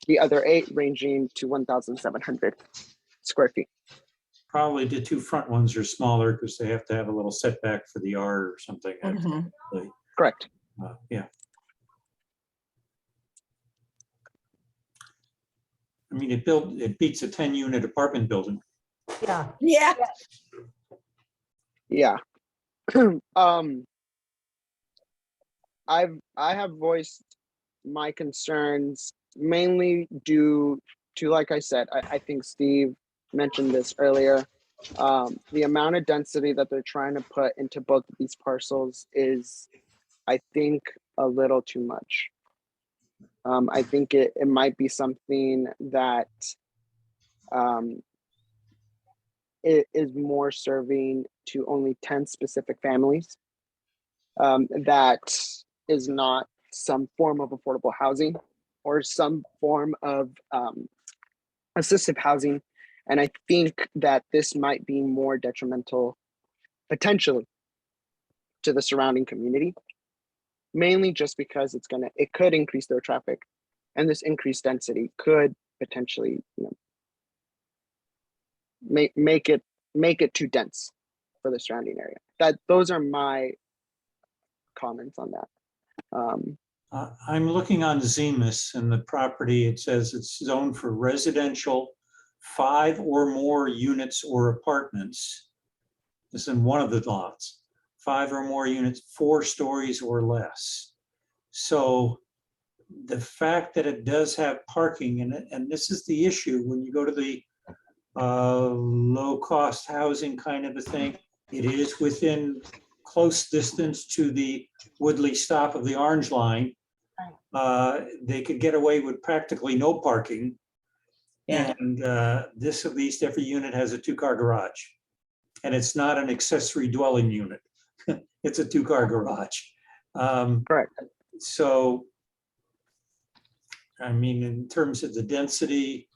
the other 8 ranging to 1,700 square feet. Probably the 2 front ones are smaller because they have to have a little setback for the yard or something. Mhm. Correct. Yeah. I mean, it beats a 10-unit apartment building. Yeah. Yeah. Yeah. I have voiced my concerns mainly due to, like I said, I think Steve mentioned this earlier. The amount of density that they're trying to put into both of these parcels is, I think, a little too much. I think it might be something that it is more serving to only 10 specific families. That is not some form of affordable housing or some form of assistive housing. And I think that this might be more detrimental potentially to the surrounding community, mainly just because it could increase their traffic, and this increased density could potentially, make it too dense for the surrounding area. Those are my comments on that. I'm looking on Zemus and the property, it says it's zoned for residential, 5 or more units or apartments. This is in one of the lots, 5 or more units, 4 stories or less. So the fact that it does have parking in it, and this is the issue when you go to the low-cost housing kind of a thing, it is within close distance to the Woodley stop of the Orange Line. They could get away with practically no parking. Yeah. And this, at least every unit has a 2-car garage. And it's not an accessory dwelling unit. It's a 2-car garage. Correct. So, I mean, in terms of the density,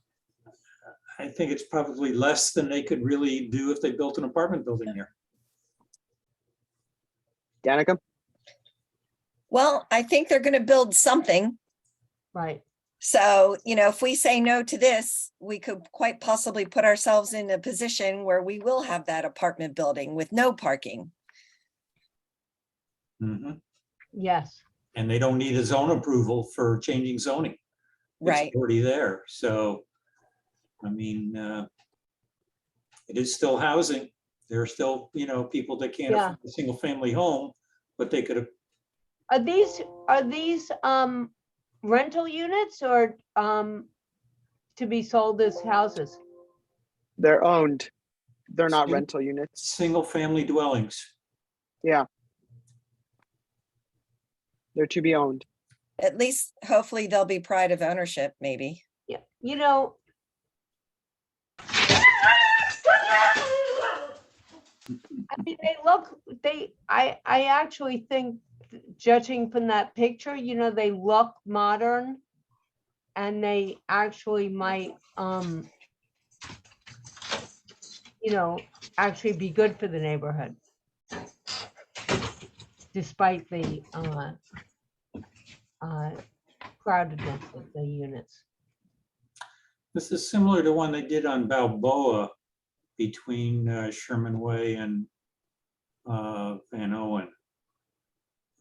I think it's probably less than they could really do if they built an apartment building here. Danica? Well, I think they're going to build something. Right. So, if we say no to this, we could quite possibly put ourselves in a position where we will have that apartment building with no parking. Mhm. Yes. And they don't need a zone approval for changing zoning. Right. It's already there. So, I mean, it is still housing. There are still, people that can't Yeah. afford a single family home, but they could have. Are these rental units or to be sold as houses? They're owned. They're not Sing- rental units. Single family dwellings. Yeah. They're to be owned. At least hopefully there'll be pride of ownership, maybe. Yeah. I mean, I actually think, judging from that picture, they look modern and they actually might, actually be good for the neighborhood. Despite the crowdedness of the units. This is similar to one they did on Balboa between Sherman Way and Van Owen.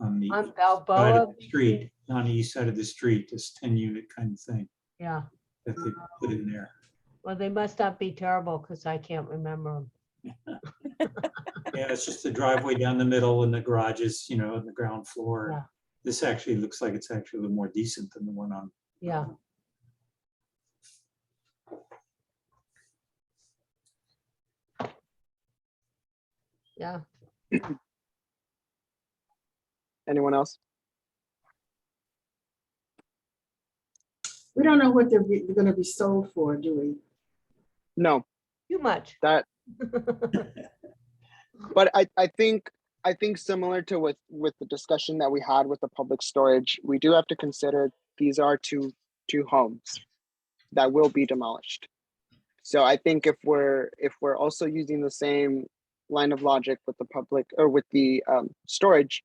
On the On side Balboa, of the street, on the east side of the street, this 10-unit kind of thing yeah. that they put in there. Well, they must not be terrible because I can't remember them. Yeah, it's just the driveway down the middle and the garages, on the ground floor. Yeah. This actually looks like it's actually a little more decent than the one on. Yeah. Yeah. Anyone else? We don't know what they're going to be sold for, do we? No. Too much. That But I think similar to with the discussion that we had with the public storage, we do have to consider these are two homes that will be demolished. So I think if we're also using the same line of logic with the public or with the storage,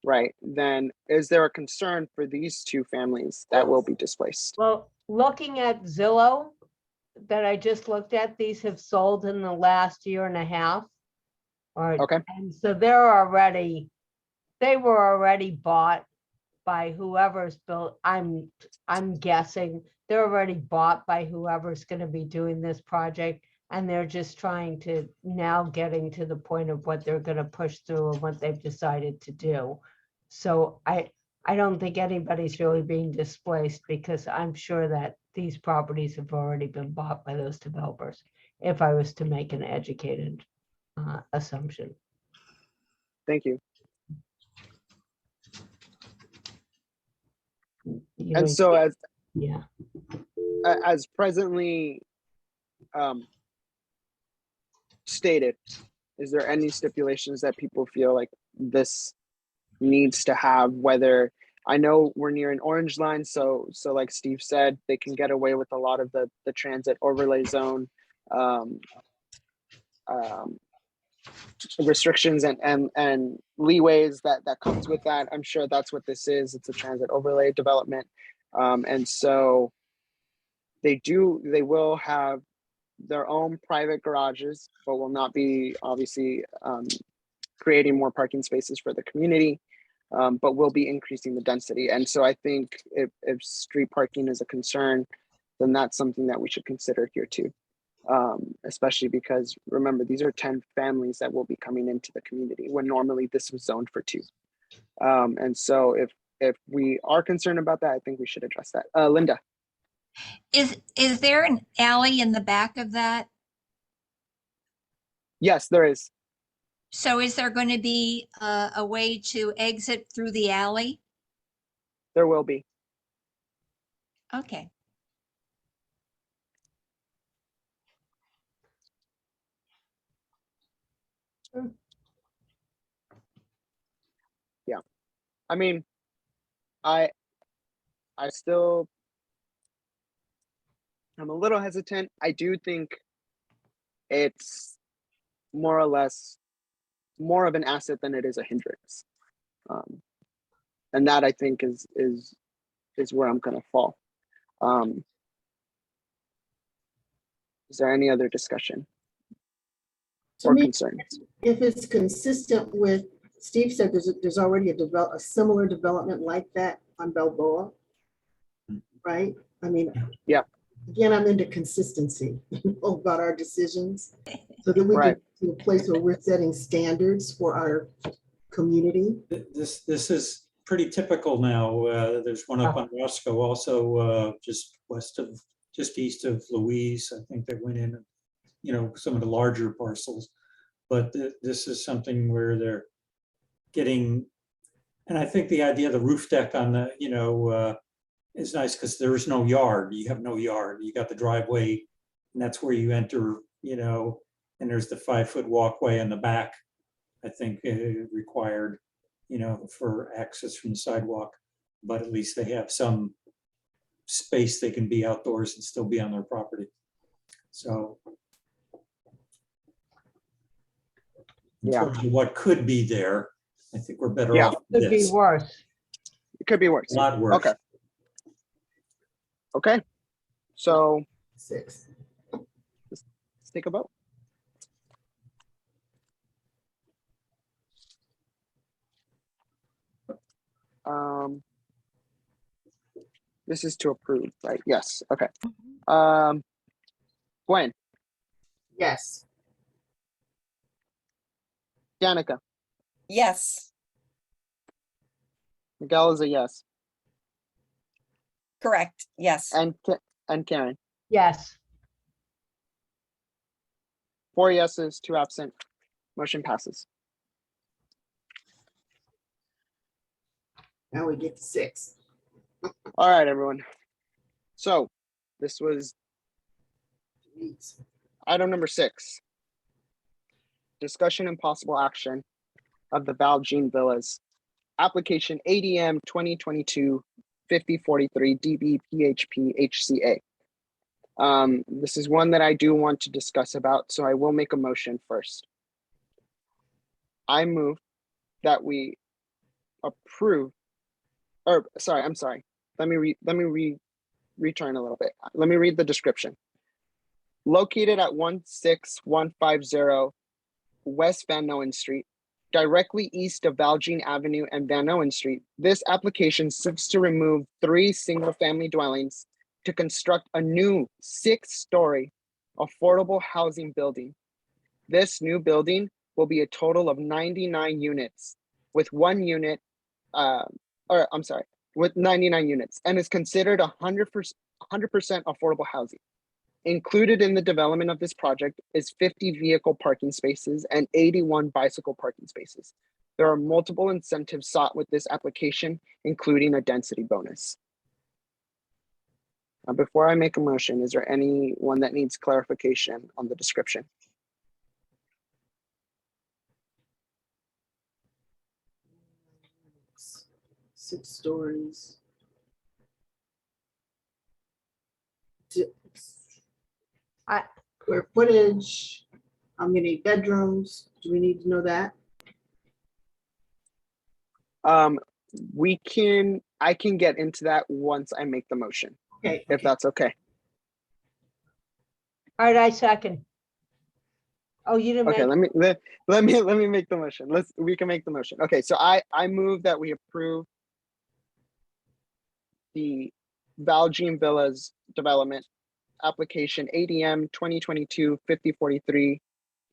right, then is there a concern for these two families that will be displaced? Well, looking at Zillow that I just looked at, these have sold in the last year and a half. Okay. And so they were already bought by whoever's built, I'm guessing they're already bought by whoever's gonna be doing this project. And they're just trying to now getting to the point of what they're gonna push through and what they've decided to do. So I don't think anybody's really being displaced because I'm sure that these properties have already been bought by those developers, if I was to make an educated assumption. Thank you. You And know, so yeah. as presently stated, is there any stipulations that people feel like this needs to have? Whether, I know we're near an orange line, so like Steve said, they can get away with a lot of the transit overlay zone restrictions and leeways that comes with that. I'm sure that's what this is. It's a transit overlay development, and so they will have their own private garages, but will not be obviously creating more parking spaces for the community, but will be increasing the density. And so I think if street parking is a concern, then that's something that we should consider here too. Especially because remember, these are 10 families that will be coming into the community when normally this was zoned for 2. And so if we are concerned about that, I think we should address that. Linda. Is there an alley in the back of that? Yes, there is. So is there going to be a way to exit through the alley? There will be. Okay. Yeah. I mean, I still, I'm a little hesitant. I do think it's more or less more of an asset than it is a hindrance. And that I think is where I'm gonna fall. Is there any other discussion To or me, concerns? if it's consistent with, Steve said there's already a similar development like that on Balboa, right? I mean, Yeah. Again, I'm into consistency about our decisions so that we Right. get to a place where we're setting standards for our community. This is pretty typical now. There's one up on Roscoe also, just east of Louise. I think that went in, some of the larger parcels. But this is something where they're getting, and I think the idea of the roof deck on the, is nice because there is no yard. You have no yard. You got the driveway, and that's where you enter, and there's the 5-foot walkway in the back, I think required, for access from the sidewalk. But at least they have some space they can be outdoors and still be on their property. So in terms of what could be there, I think we're better off with Could be this. worse. It could be worse. A lot worse. Okay. Okay. So 6. let's take a vote. This is to approve, right? Yes. Okay. Gwen, Yes. Danica, Yes, Miguel is a yes, correct. Yes. and Karen. Yes. 4 yeses, 2 absent. Motion passes. Now we get to 6. All right, everyone. So this was item number 6. discussion and possible action of the Valjean Villas, application ADM 2022-5043 DBPHP HCA. This is one that I do want to discuss about, so I will make a motion first. I move that we approve, or sorry, I'm sorry. Let me return a little bit. Let me read the description. Located at 16150 West Van Noen Street, directly east of Valjean Avenue and Van Noen Street, this application seeks to remove 3 single-family dwellings to construct a new 6-story affordable housing building. This new building will be a total of 99 units with 1 unit, with 99 units, and is considered 100% affordable housing. Included in the development of this project is 50 vehicle parking spaces and 81 bicycle parking spaces. There are multiple incentives sought with this application, including a density bonus. Now, before I make a motion, is there anyone that needs clarification on the description? Six stories. Square footage, how many bedrooms? Do we need to know that? I can get into that once I make the motion, Okay. if that's okay. All right, I second. Oh, you didn't Okay, make, let me make the motion. We can make the motion. Okay, so I move that we approve the Valjean Villas development application ADM 2022-5043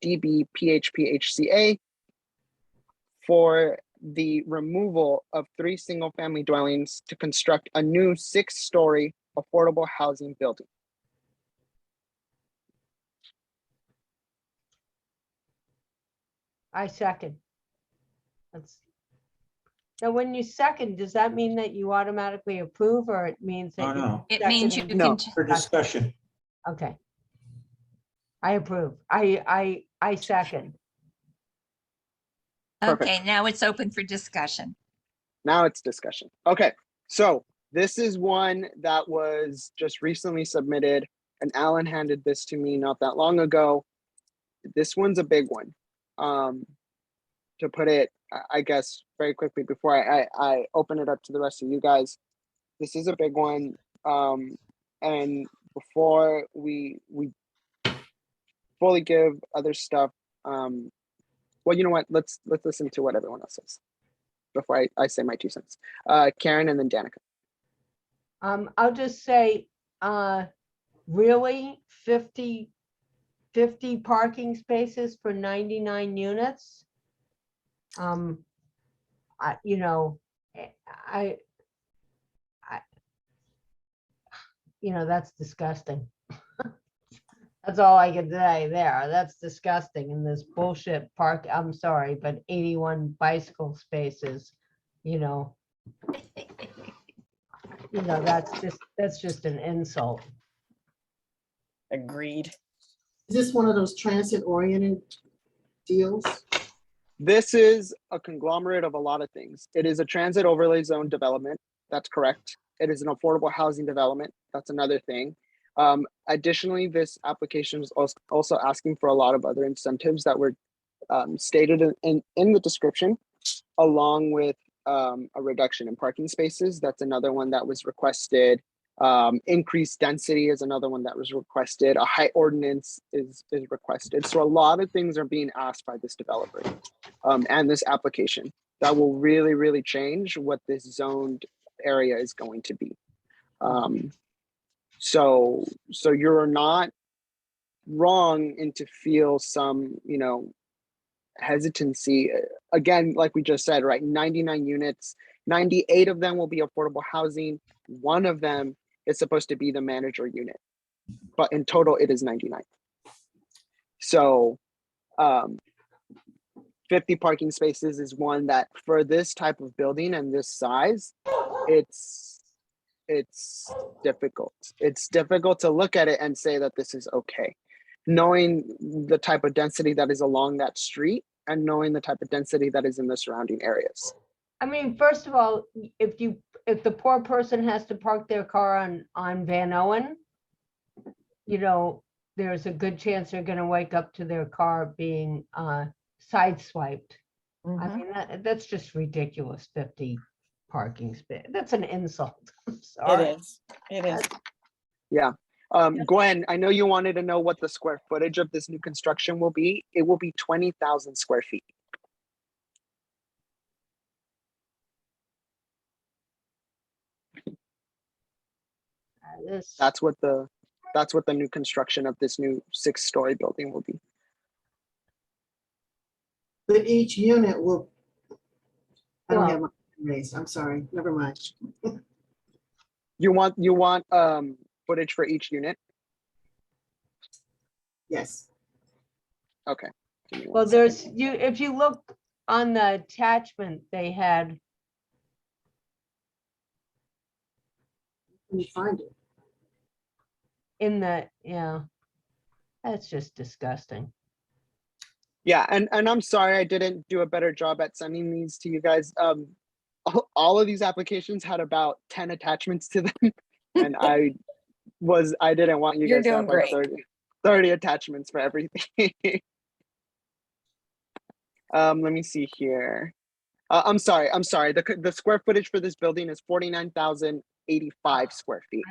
DBPHP-HCA for the removal of 3 single-family dwellings to construct a new 6-story affordable housing building. I second. That's. Now, when you second, does that mean that you automatically approve, or it means Oh, that you? no. It means you seconded? No. can, For discussion. Okay. I approve. I second. Perfect. okay, now it's open for discussion. Now it's discussion. Okay, so this is one that was just recently submitted, and Alan handed this to me not that long ago. This one's a big one. To put it, I guess, very quickly before I open it up to the rest of you guys, this is a big one. And before we fully give other stuff, well, you know what? Let's listen to what everyone else says before I say my 2 cents. Karen and then Danica. I'll just say, really, 50 parking spaces for 99 units? You know, that's disgusting. That's all I can say there. That's disgusting in this bullshit park. I'm sorry, but 81 bicycle spaces, that's just an insult. Agreed. Is this one of those transit-oriented deals? This is a conglomerate of a lot of things. It is a transit overlay zone development. That's correct. It is an affordable housing development. That's another thing. Additionally, this application is also asking for a lot of other incentives that were stated in the description, along with a reduction in parking spaces. That's another one that was requested. Increased density is another one that was requested. A height ordinance is requested. So a lot of things are being asked by this developer and this application that will really, really change what this zoned area is going to be. So you're not wrong and to feel some, hesitancy. Again, like we just said, right, 99 units, 98 of them will be affordable housing. 1 of them is supposed to be the manager unit, but in total it is 99. So 50 parking spaces is one that for this type of building and this size, it's difficult. It's difficult to look at it and say that this is okay. knowing the type of density that is along that street and knowing the type of density that is in the surrounding areas. I mean, first of all, if the poor person has to park their car on Van Owen, there's a good chance they're gonna wake up to their car being sideswiped. I Mhm. mean, that's just ridiculous, 50 parking space. That's an insult. I'm It sorry. is, it is. Yeah. Gwen, I know you wanted to know what the square footage of this new construction will be. It will be 20,000 square feet. This, That's what the new construction of this new 6-story building will be. But each unit will, I don't Well- have my hand raised, I'm sorry, never mind. You want footage for each unit? Yes, Okay. Give me one well, second. if you look on the attachment, they had, let me find it. yeah, that's just disgusting. Yeah, and I'm sorry I didn't do a better job at sending these to you guys. All of these applications had about 10 attachments to them, and I didn't want you You're guys to have doing like great. 30 attachments for everything. Let me see here. I'm sorry. The square footage for this building is 49,085 square feet.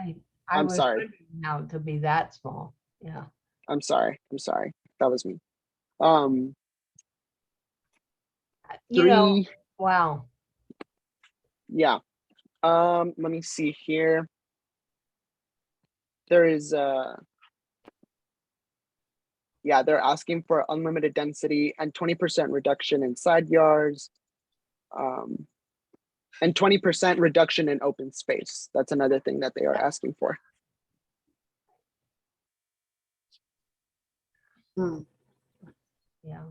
I I'm was sorry. wondering how it could be that small. Yeah. I'm sorry. That was me. Three. Wow. Yeah. Let me see here. There is yeah, they're asking for unlimited density and 20% reduction in side yards. And 20% reduction in open space. That's another thing that they are asking for. Hmm. Yeah.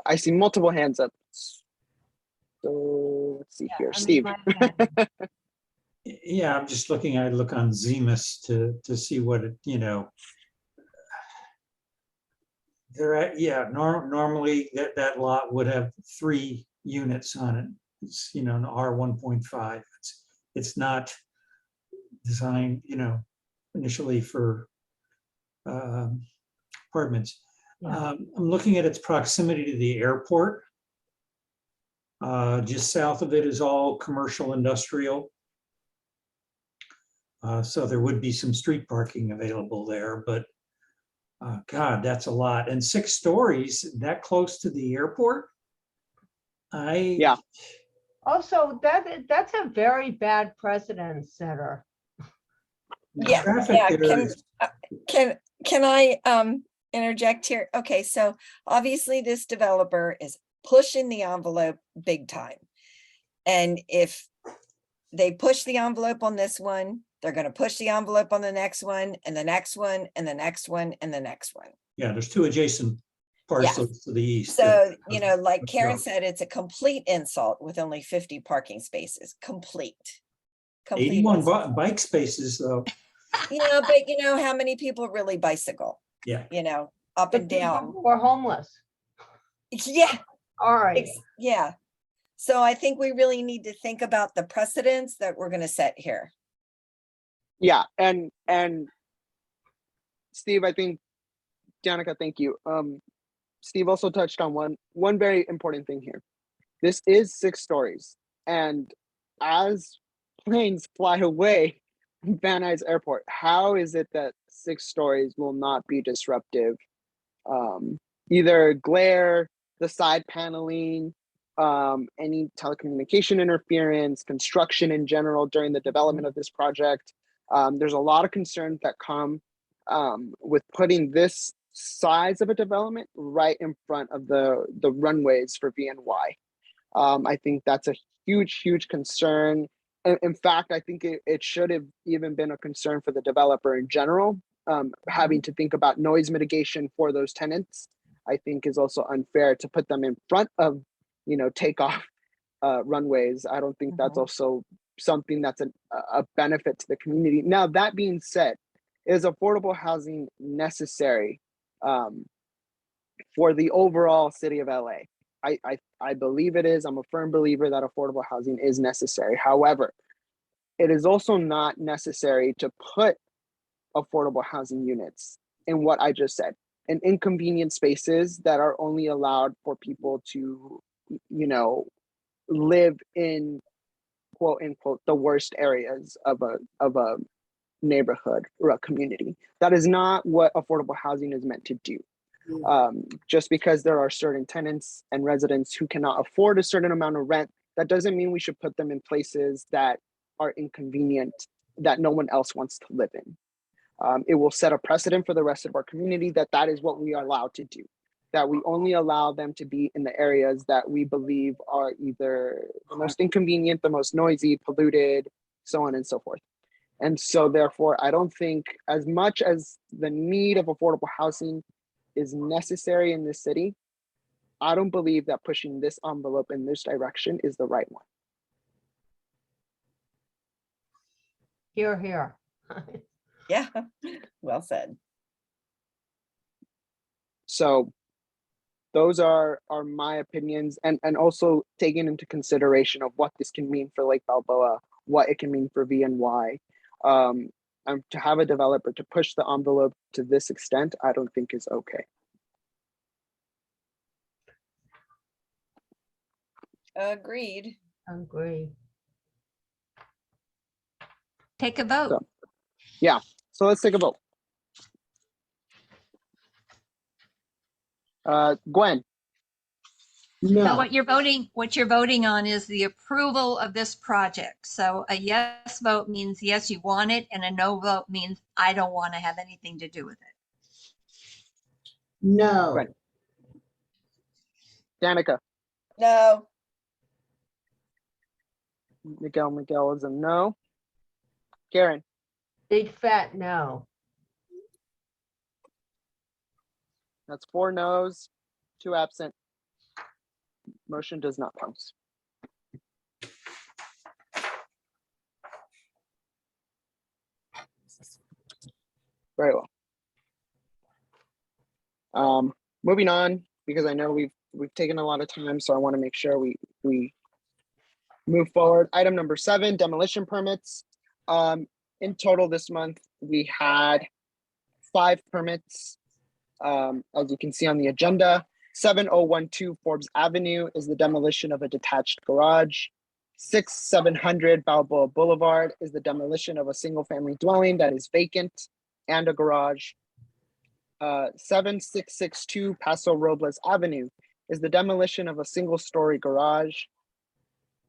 I see multiple hands up. So let's see here, I mean, Steve. Yeah, I'm just looking, I look on Zemus to see what it, they're at, yeah, normally that lot would have 3 units on it. It's, an R1.5. It's not designed, initially for apartments. Yeah. I'm looking at its proximity to the airport. Just south of it is all commercial industrial. So there would be some street parking available there, but God, that's a lot. And 6 stories that close to the airport? Yeah. Also, that's a very bad precedent setter. Yeah, Traffic yeah, there is- Can I interject here? Okay, so obviously this developer is pushing the envelope big time. And if they push the envelope on this one, they're gonna push the envelope on the next one, and the next one, and the next one, and the next one. Yeah, there's 2 adjacent parcels to the east. So, like of Karen Grove. said, it's a complete insult with only 50 parking spaces, complete. 81 insult. bike spaces, though. But how many people really bicycle, Yeah. up The and people down? who are homeless. Yeah, All right. yeah. So I think we really need to think about the precedents that we're gonna set here. Yeah, and Steve, I think, Danica, thank you. Steve also touched on one very important thing here. This is 6 stories, and as planes fly away from Van Nuys Airport, how is it that 6 stories will not be disruptive? Either glare, the side paneling, any telecommunication interference, construction in general during the development of this project. There's a lot of concerns that come with putting this size of a development right in front of the runways for VNY. I think that's a huge concern. In fact, I think it should have even been a concern for the developer in general. Having to think about noise mitigation for those tenants, I think, is also unfair to put them in front of, takeoff runways. I don't think that's also something that's a benefit to the community. Now, that being said, is affordable housing necessary for the overall city of LA. I believe it is. I'm a firm believer that affordable housing is necessary. However, it is also not necessary to put affordable housing units in what I just said, in inconvenient spaces that are only allowed for people to, live in quote unquote the worst areas of a neighborhood or a community. That is not what affordable housing is meant to do. Just because there are certain tenants and residents who cannot afford a certain amount of rent, that doesn't mean we should put them in places that are inconvenient, that no one else wants to live in. It will set a precedent for the rest of our community that is what we are allowed to do, that we only allow them to be in the areas that we believe are either the most inconvenient, the most noisy, polluted, so on and so forth. And so therefore, I don't think, as much as the need of affordable housing is necessary in this city, I don't believe that pushing this envelope in this direction is the right one. Here, here. Yeah, well said. So those are my opinions, and also taking into consideration of what this can mean for Lake Balboa, what it can mean for VNY. And to have a developer to push the envelope to this extent, I don't think is okay. Agreed. Agree. Take a vote. So, yeah, so let's take a vote. Gwen. So No. what you're voting on is the approval of this project. So a yes vote means yes, you want it, and a no vote means I don't want to have anything to do with it. No. Right. Danica. No. Miguel is a no. Karen. Big fat no. That's 4 no's, 2 absent. Motion does not pass. Very well. Moving on, because I know we've taken a lot of time, so I want to make sure we move forward. Item number 7, demolition permits. In total this month, we had 5 permits. As you can see on the agenda, 7012 Forbes Avenue is the demolition of a detached garage. 6700 Balboa Boulevard is the demolition of a single-family dwelling that is vacant and a garage. 7662 Paso Robles Avenue is the demolition of a single-story garage.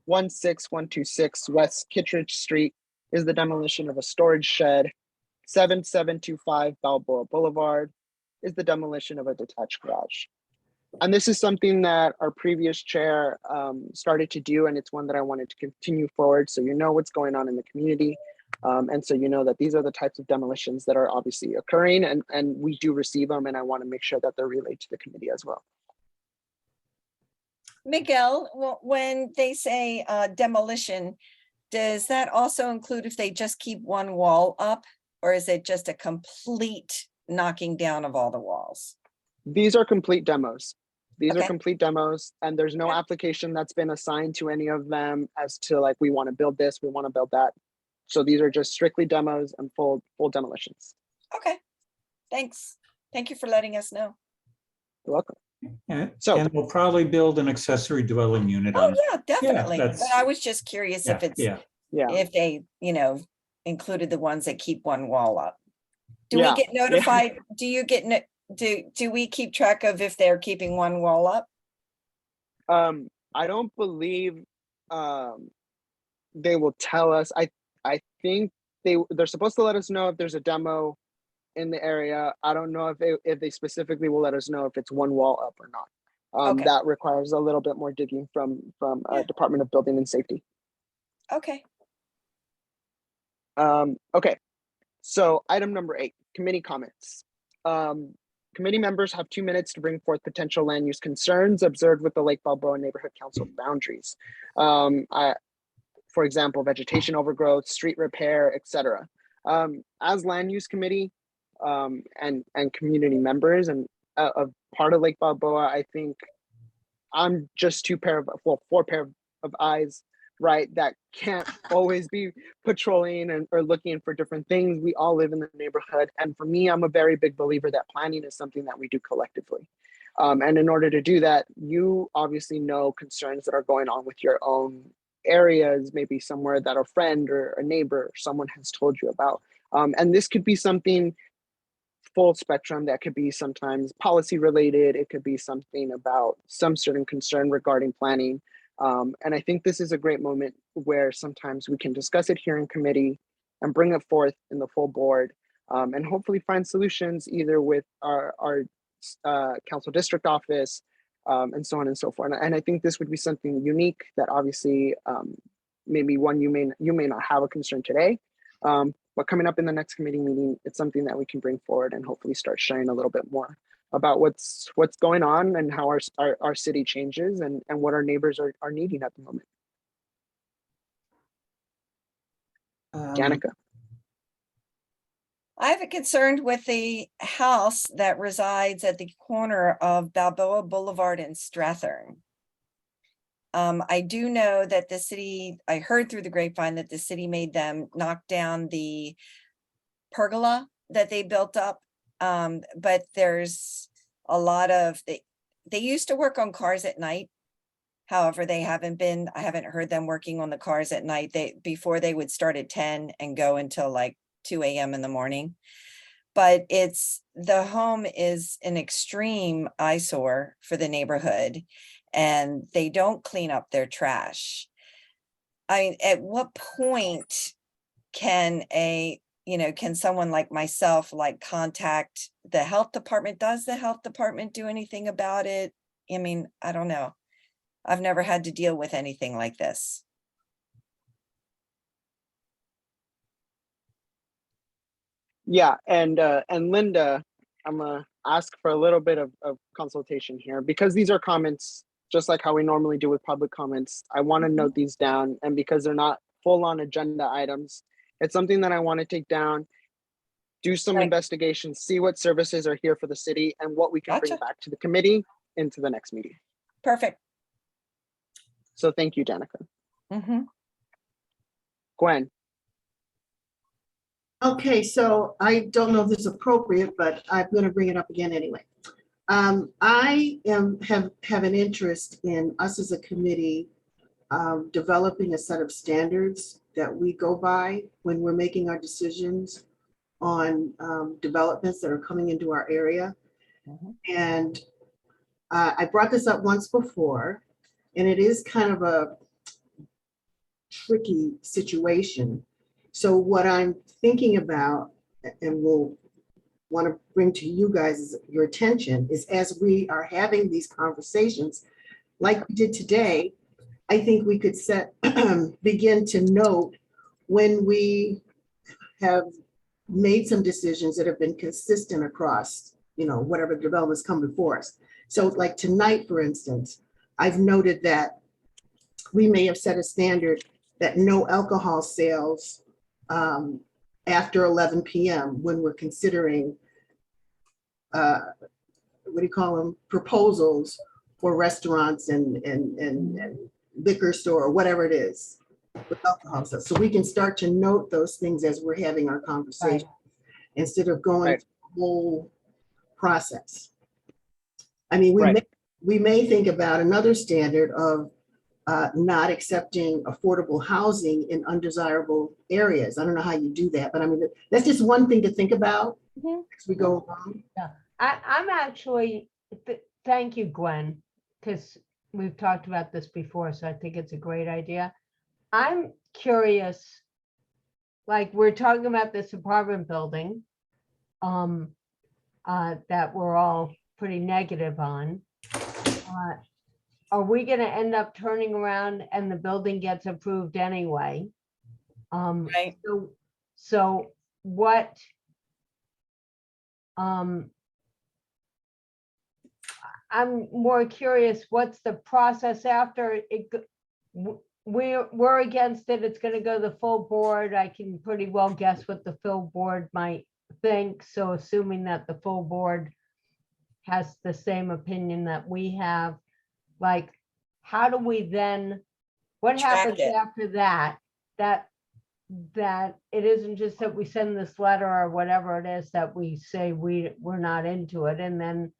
16126 West Kittredge Street is the demolition of a storage shed. 7725 Balboa Boulevard is the demolition of a detached garage. And this is something that our previous chair started to do, and it's one that I wanted to continue forward, so you know what's going on in the community. And so you know that these are the types of demolitions that are obviously occurring, and we do receive them, and I want to make sure that they're relayed to the committee as well. Miguel, when they say demolition, does that also include if they just keep one wall up, or is it just a complete knocking down of all the walls? These are complete demos. These Okay. are complete demos, and there's no application that's been assigned to any of them as to like, we want to build this, we want to build that. So these are just strictly demos and full demolitions. Okay, thanks. Thank you for letting us know. You're welcome. And So- and we'll probably build an accessory dwelling unit Oh, on it. yeah, definitely. But that's- I was just curious if it's, Yeah, Yeah. if they, included the ones that keep one wall up. Do Yeah, we get notified? Do you get, do we keep track of if they're keeping one wall up? I don't believe they will tell us. I think they're supposed to let us know if there's a demo in the area. I don't know if they specifically will let us know if it's one wall up or not. Okay. That requires a little bit more digging from Yeah. Department of Building and Safety. Okay, Okay, so item number 8, committee comments. Committee members have 2 minutes to bring forth potential land use concerns observed with the Lake Balboa Neighborhood Council boundaries. For example, vegetation overgrowth, street repair, etc. As land use committee, and community members and a part of Lake Balboa. I think I'm just four pair of eyes, right? That can't always be patrolling or looking for different things. We all live in the neighborhood. And for me, I'm a very big believer that planning is something that we do collectively. And in order to do that, you obviously know concerns that are going on with your own areas, maybe somewhere that a friend or a neighbor or someone has told you about. And this could be something full spectrum that could be sometimes policy related. It could be something about some certain concern regarding planning. And I think this is a great moment where sometimes we can discuss it here in committee and bring it forth in the full board and hopefully find solutions either with our council district office and so on and so forth. And I think this would be something unique that obviously maybe one you may not have a concern today, but coming up in the next committee meeting, it's something that we can bring forward and hopefully start sharing a little bit more about what's going on and how our city changes and what our neighbors are needing at the moment. Danica. I have a concern with the house that resides at the corner of Balboa Boulevard and Strathern. I do know that the city, I heard through the grapevine that the city made them knock down the pergola that they built up. But there's a lot of, they used to work on cars at night. However, I haven't heard them working on the cars at night. Before they would start at 10 and go until like 2 a.m. in the morning. But the home is an extreme eyesore for the neighborhood and they don't clean up their trash. At what point can someone like myself contact the health department? Does the health department do anything about it? I mean, I don't know. I've never had to deal with anything like this. Yeah, and Linda, I'm gonna ask for a little bit of consultation here because these are comments just like how we normally do with public comments. I want to note these down, and because they're not full-on agenda items, it's something that I want to take down, do some investigation, see what services are here for the city and what we can bring back to the committee into the next meeting. Perfect. So thank you, Danica. Gwen. Okay, so I don't know if this is appropriate, but I'm going to bring it up again anyway. I have an interest in us as a committee developing a set of standards that we go by when we're making our decisions on developments that are coming into our area. And I brought this up once before, and it is kind of a tricky situation. So what I'm thinking about and will want to bring to you guys your attention is as we are having these conversations like we did today, I think we could begin to note when we have made some decisions that have been consistent across, whatever developments come before us. So like tonight, for instance, I've noted that we may have set a standard that no alcohol sales after 11 p.m. when we're considering, proposals for restaurants and liquor store or whatever it is with alcohol stuff. So we can start to note those things as we're having our conversation instead of going through the whole process. I mean, we may think about another standard of not accepting affordable housing in undesirable areas. I don't know how you do that, but I mean, that's just one thing to think about as we go along. Yeah, I'm actually, thank you, Gwen, because we've talked about this before, so I think it's a great idea. I'm curious, like we're talking about this apartment building that we're all pretty negative on. Are we going to end up turning around and the building gets approved anyway? Right. So what? I'm more curious, what's the process after it? We're against it. It's going to go to the full board. I can pretty well guess what the full board might think, so assuming that the full board has the same opinion that we have, like, how do we then, what Track happens it. after that? That it isn't just that we send this letter or whatever it is that we say we're not into it, and then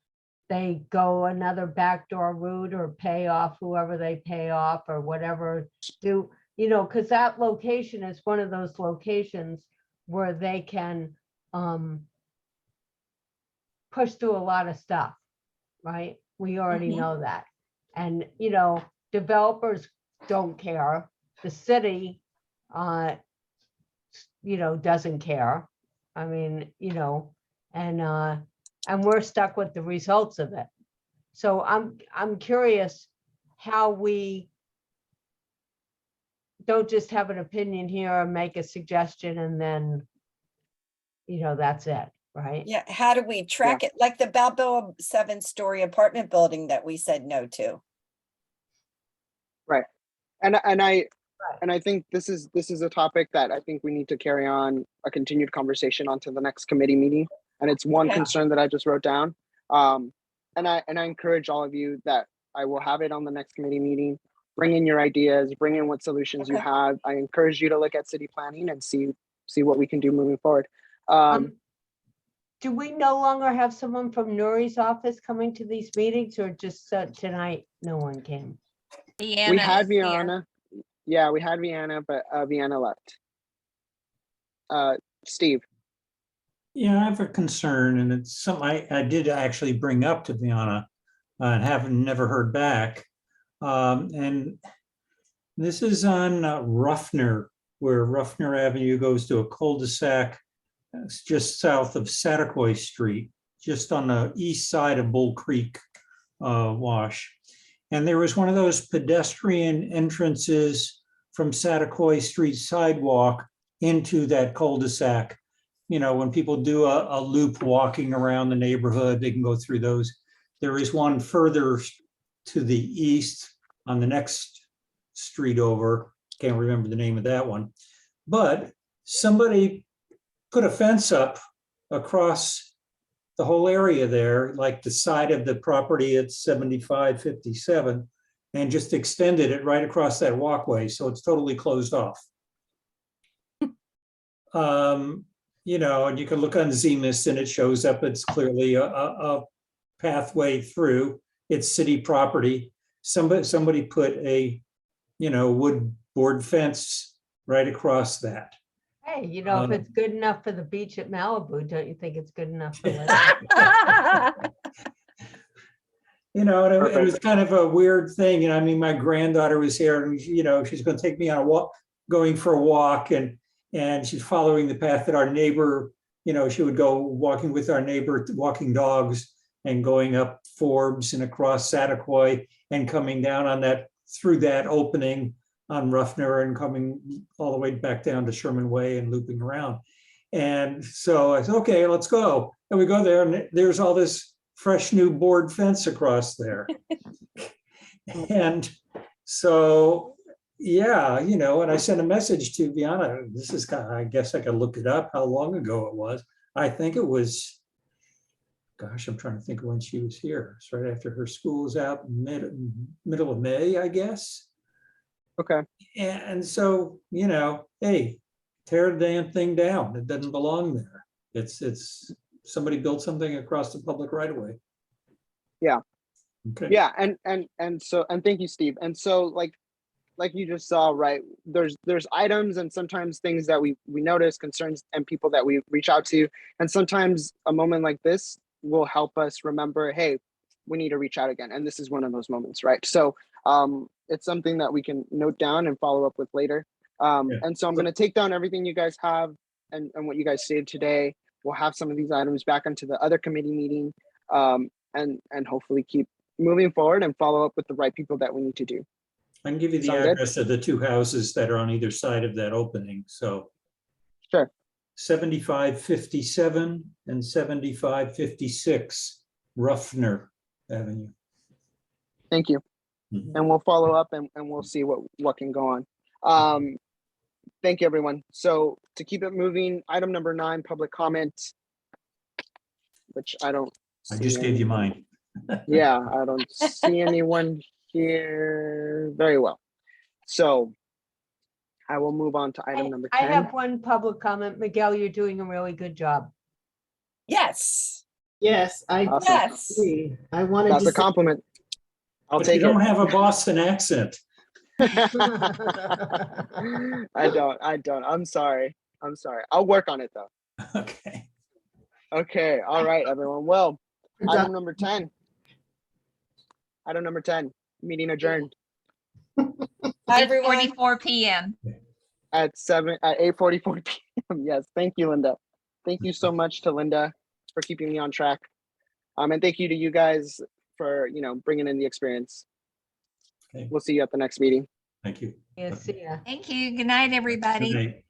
they go another backdoor route or pay off whoever they pay off or whatever, do, you know, because that location is one of those locations where they can push through a lot of stuff, right? We already Mhm. know that. And, you know, developers don't care. The city, you know, doesn't care. I mean, you know, and we're stuck with the results of it. So I'm curious how we don't just have an opinion here or make a suggestion and then, you know, that's it, right? Yeah, how do we track it? Like the Balboa 7-story apartment building that we said no to. And I think this is a topic that I think we need to carry on a continued conversation onto the next committee meeting. And it's one Okay. concern that I just wrote down. And I encourage all of you that I will have it on the next committee meeting. Bring in your ideas, bring in what solutions you Okay. have. I encourage you to look at city planning and see what we can do moving forward. Do we no longer have someone from Nuri's office coming to these meetings, or just tonight, no one came? We Deanna had is here. Vianna. Yeah, we had Vianna, but Vianna left. Steve. Yeah, I have a concern, and it's something I did actually bring up to Vianna and haven't never heard back. And this is on Ruffner, where Ruffner Avenue goes to a cul-de-sac. It's just south of Satakoy Street, just on the east side of Bull Creek Wash. And there was one of those pedestrian entrances from Satakoy Street sidewalk into that cul-de-sac. You know, when people do a loop walking around the neighborhood, they can go through those. There is one further to the east on the next street over. Can't remember the name of that one. But somebody put a fence up across the whole area there, like the side of the property at 7557, and just extended it right across that walkway. So it's totally closed off. You know, and you can look on Zemus and it shows up, it's clearly a pathway through. It's city property. Somebody put a, you know, wood board fence right across that. Hey, you know, if it's good enough for the beach at Malibu, don't you think it's good enough for Lake? You know, and it was kind of a weird thing. You know, I mean, my granddaughter was here and, you know, she's going to take me on a walk, going for a walk, and she's following the path that our neighbor, you know, she would go walking with our neighbor, walking dogs, and going up Forbes and across Satakoy and coming down on that, through that opening on Ruffner and coming all the way back down to Sherman Way and looping around. And so I said, okay, let's go. And we go there and there's all this fresh new board fence across there. And so, yeah, you know, and I sent a message to Vianna. This is kind of, I guess I could look it up, how long ago it was. I think it was, gosh, I'm trying to think of when she was here. It's right after her school was out, middle of May, I guess. Okay. And so, you know, hey, tear the damn thing down. It doesn't belong there. It's somebody built something across the public right of way. Yeah. Okay. Yeah, and thank you, Steve. And so like you just saw, right, there's items and sometimes things that we notice, concerns, and people that we reach out to, and sometimes a moment like this will help us remember, hey, we need to reach out again, and this is one of those moments, right? So it's something that we can note down and follow up with later. And so I'm going to take down everything you guys have and what you guys stated today. We'll have some of these items back into the other committee meeting, and hopefully keep moving forward and follow up with the right people that we need to do. I can give you the Sound good? address of the two houses that are on either side of that opening. So Sure. 7557 and 7556 Ruffner Avenue. Thank you. Mhm. And we'll follow up and we'll see what can go on. Thank you, everyone. So to keep it moving, item number 9, public comment. which I don't. I see just gave you anyone. mine. Yeah, I don't see anyone here. Very well. So I will move on to item number I 10. have one public comment. Miguel, you're doing a really good job. Yes, Yes, I Awesome. yes. agree. I wanted That's to a compliment. I'll But you take don't it. have a Boston accent. I don't. I'm sorry. I'll work on it though. Okay. Okay. All right, everyone. Well, say. item number 10. Item number 10. Meeting adjourned Hi, everyone. 8:44 PM. at 8:44 p.m. Yes. Thank you, Linda. Thank you so much to Linda for keeping me on track. And thank you to you guys for bringing in the experience. Okay. We'll see you at the next meeting. Thank you. Yeah, see ya. Thank you. Good night, everybody. Good night.